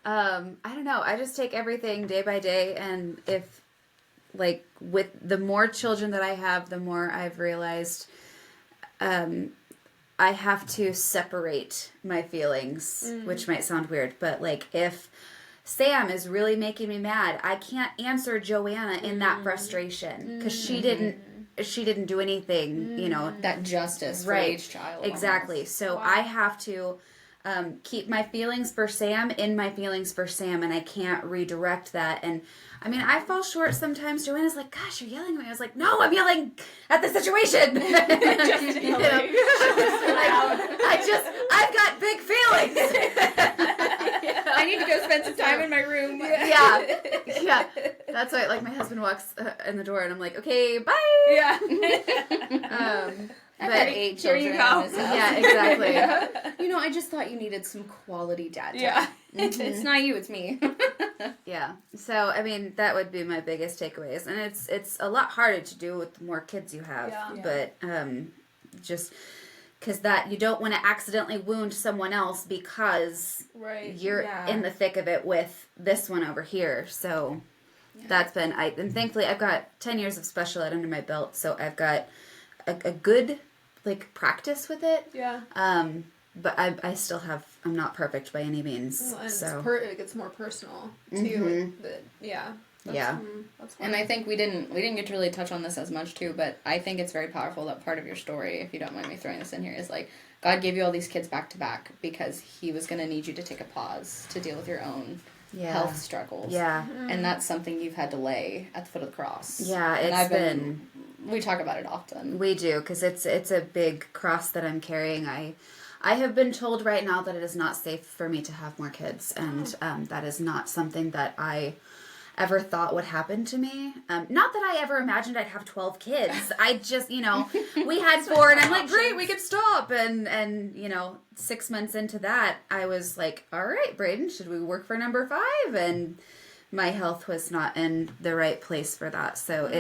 I don't know. I just take everything day by day, and if, like, with the more children that I have, the more I've realized I have to separate my feelings, which might sound weird, but, like, if Sam is really making me mad, I can't answer Joanna in that frustration, because she didn't do anything, you know. That justice for each child. Exactly. Almost. So I have to keep my feelings for Sam in my feelings for Sam, and I can't redirect that. And I mean, I fall short sometimes. Joanna's like, gosh, you're yelling at me. I was like, no, I'm yelling at the situation. Just You know? I've got big feelings. I need to go spend some time in my room. Yeah. That's why, like, my husband walks in the door, and I'm like, okay, bye. Yeah. I've had 8 children. Here you go. In this house. Yeah, exactly. You know, I just thought you needed some quality dad time. Yeah. It's not you, it's me. Yeah. So, I mean, that would be my biggest takeaways. And it's a lot harder to do with the more kids you have. Yeah. But just because that you don't want to accidentally wound someone else because you're in the thick of it with this one over here. So that's been, and thankfully I've got 10 years of special ed under my belt. So I've got a good, like, practice with it. Yeah. But I still have, I'm not perfect by any means. Well, and so it gets more personal too. But that's And I think we didn't get to really touch on this as much too, but I think it's very powerful that part of your story, if you don't mind me throwing this in here, is like God gave you all these kids back to back because He was going to need you to take a pause to deal with your own health struggles. Yeah. And that's something you've had to lay at the foot of the cross. Yeah, we talk about it often. We do, because it's a big cross that I'm carrying. I have been told right now that it is not safe for me to have more kids, and that is not something that I ever thought would happen to me. Not that I ever imagined I'd have 12 kids. I just, we had 4 and I'm like, great, we could stop. And 6 months into that, I was like, all right, Braden, should we work for number 5? And my health was not in the right place for that. So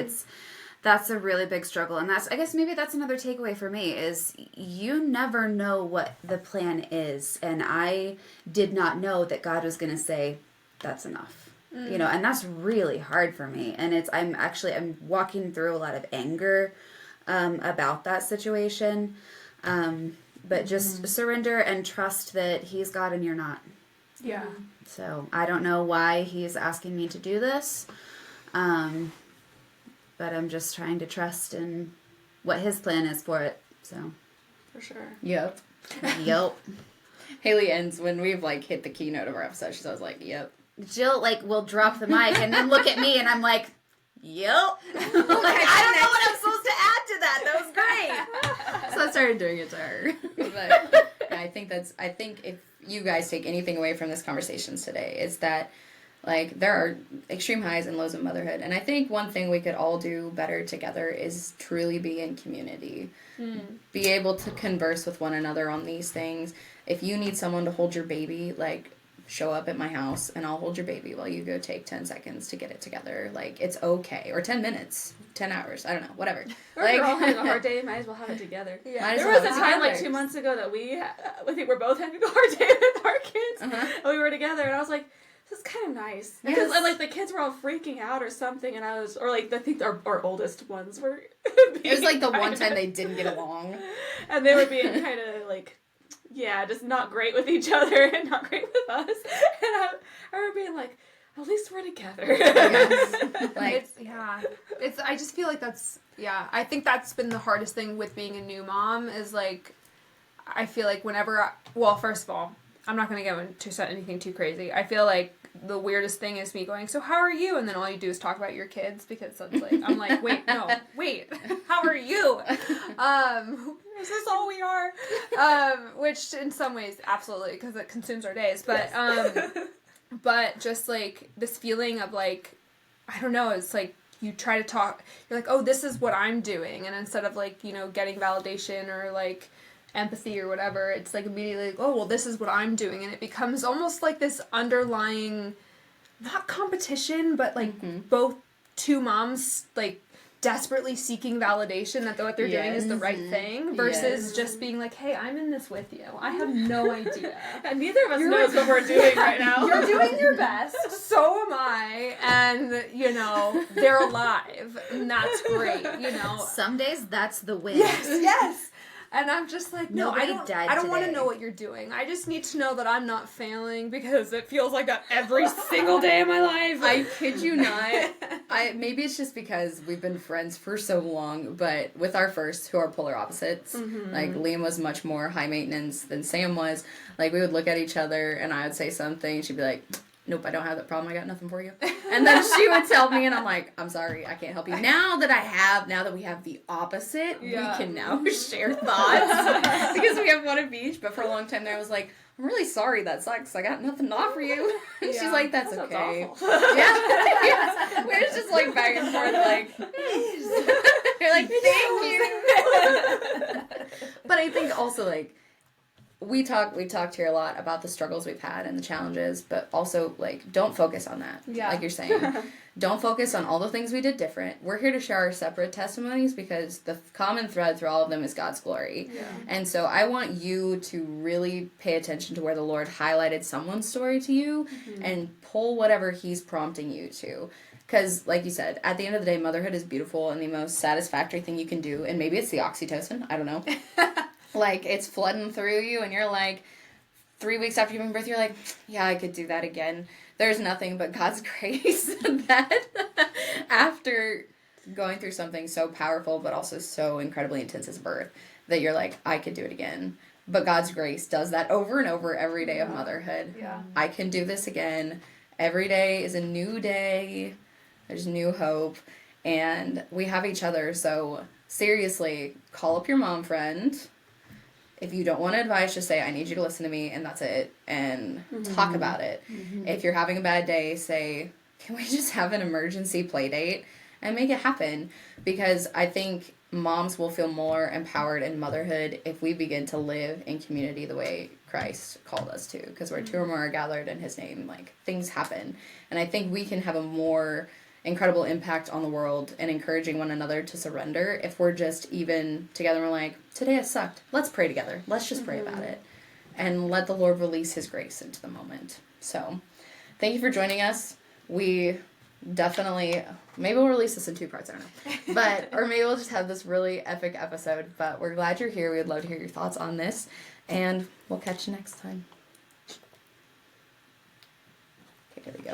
that's a really big struggle. And I guess maybe that's another takeaway for me is you never know what the plan is. And I did not know that God was going to say, that's enough. And that's really hard for me. And I'm walking through a lot of anger about that situation. But just surrender and trust that he's God and you're not. Yeah. So I don't know why he's asking me to do this. But I'm just trying to trust in what his plan is for it. So. For sure. Yep. Haley ends when we've hit the keynote of our episode. She's always like, yep. Jill will drop the mic and then look at me and I'm like, yep. I don't know what I'm supposed to add to that. That was great. So I started doing it to her. But I think if you guys take anything away from this conversation today, it's that there are extreme highs and lows of motherhood. And I think one thing we could all do better together is truly be in community. Be able to converse with one another on these things. If you need someone to hold your baby, show up at my house and I'll hold your baby while you go take 10 seconds to get it together. It's okay. Or 10 minutes, 10 hours, I don't know, whatever. Or if you're all having a hard day, might as well have it together. Yeah. There was a time 2 months ago that I think we're both having a hard day with our kids. And we were together and I was like, this is kind of nice. Because the kids were all freaking out or something and I think our oldest ones were it was the one time they didn't get along. And they were being kind of just not great with each other and not great with us. And I remember being like, at least we're together. Yes. I just feel like that's, I think that's been the hardest thing with being a new mom is I feel like whenever, first of all, I'm not going to go into anything too crazy. I feel like the weirdest thing is me going, so how are you? And then all you do is talk about your kids because that's I'm like, wait, how are you? Is this all we are? Which in some ways, absolutely, because it consumes our days. But, but just this feeling of I don't know, it's you try to talk, you're like, oh, this is what I'm doing. And instead of getting validation or empathy or whatever, it's immediately oh, well, this is what I'm doing. And it becomes almost this underlying, not competition, but both two moms desperately seeking validation that what they're doing is the right thing versus just being hey, I'm in this with you. I have no idea. And neither of us knows what we're doing right now. You're doing your best. So am I. And, they're alive. And that's great, Some days that's the win. Yes. And I'm just no, I don't want to today. know what you're doing. I just need to know that I'm not failing because it feels like that every single day of my life. I kid you not. Maybe it's just because we've been friends for so long, but with our first, who are polar opposites, Liam was much more high maintenance than Sam was. We would look at each other and I would say something, she'd be like, nope, I don't have that problem, I got nothing for you. And then she would tell me, and I'm like, I'm sorry, I can't help you. Now that we have the opposite, we can now share thoughts. Because we have one of each, but for a long time there I was like, I'm really sorry, that sucks, I got nothing to offer you. And she's like, that's okay. Yeah. We're just back and forth, you're like, thank you. But I think also, we talked here a lot about the struggles we've had and the challenges, but also don't focus on that. Yeah. Like you're saying, don't focus on all the things we did different. We're here to share our separate testimonies because the common thread through all of them is God's glory. Yeah. And so I want you to really pay attention to where the Lord highlighted someone's story to you and pull whatever He's prompting you to. Because, like you said, at the end of the day, motherhood is beautiful and the most satisfactory thing you can do. And maybe it's the oxytocin. I don't know. It's flooding through you, and you're 3 weeks after giving birth, you're like, yeah, I could do that again. There's nothing but God's grace that after going through something so powerful, but also so incredibly intense as birth, that you're like, I could do it again. But God's grace does that over and over every day of motherhood. Yeah. I can do this again. Every day is a new day. There's new hope. And we have each other. So seriously, call up your mom friend. If you don't want advice, just say, I need you to listen to me, and that's it. And talk about it. If you're having a bad day, say, can we just have an emergency play date and make it happen? Because I think moms will feel more empowered in motherhood if we begin to live in community the way Christ called us to. Because where two or more are gathered in his name, like, things happen. And I think we can have a more incredible impact on the world and encouraging one another to surrender if we're just even together and we're like, today it sucked. Let's pray together. Let's just pray about it. And let the Lord release his grace into the moment. So, thank you for joining us. We definitely, maybe we'll release this in 2 parts, I don't know. But, or maybe we'll just have this really epic episode. But we're glad you're here. We would love to hear your thoughts on this. And we'll catch you next time. Okay, here we go.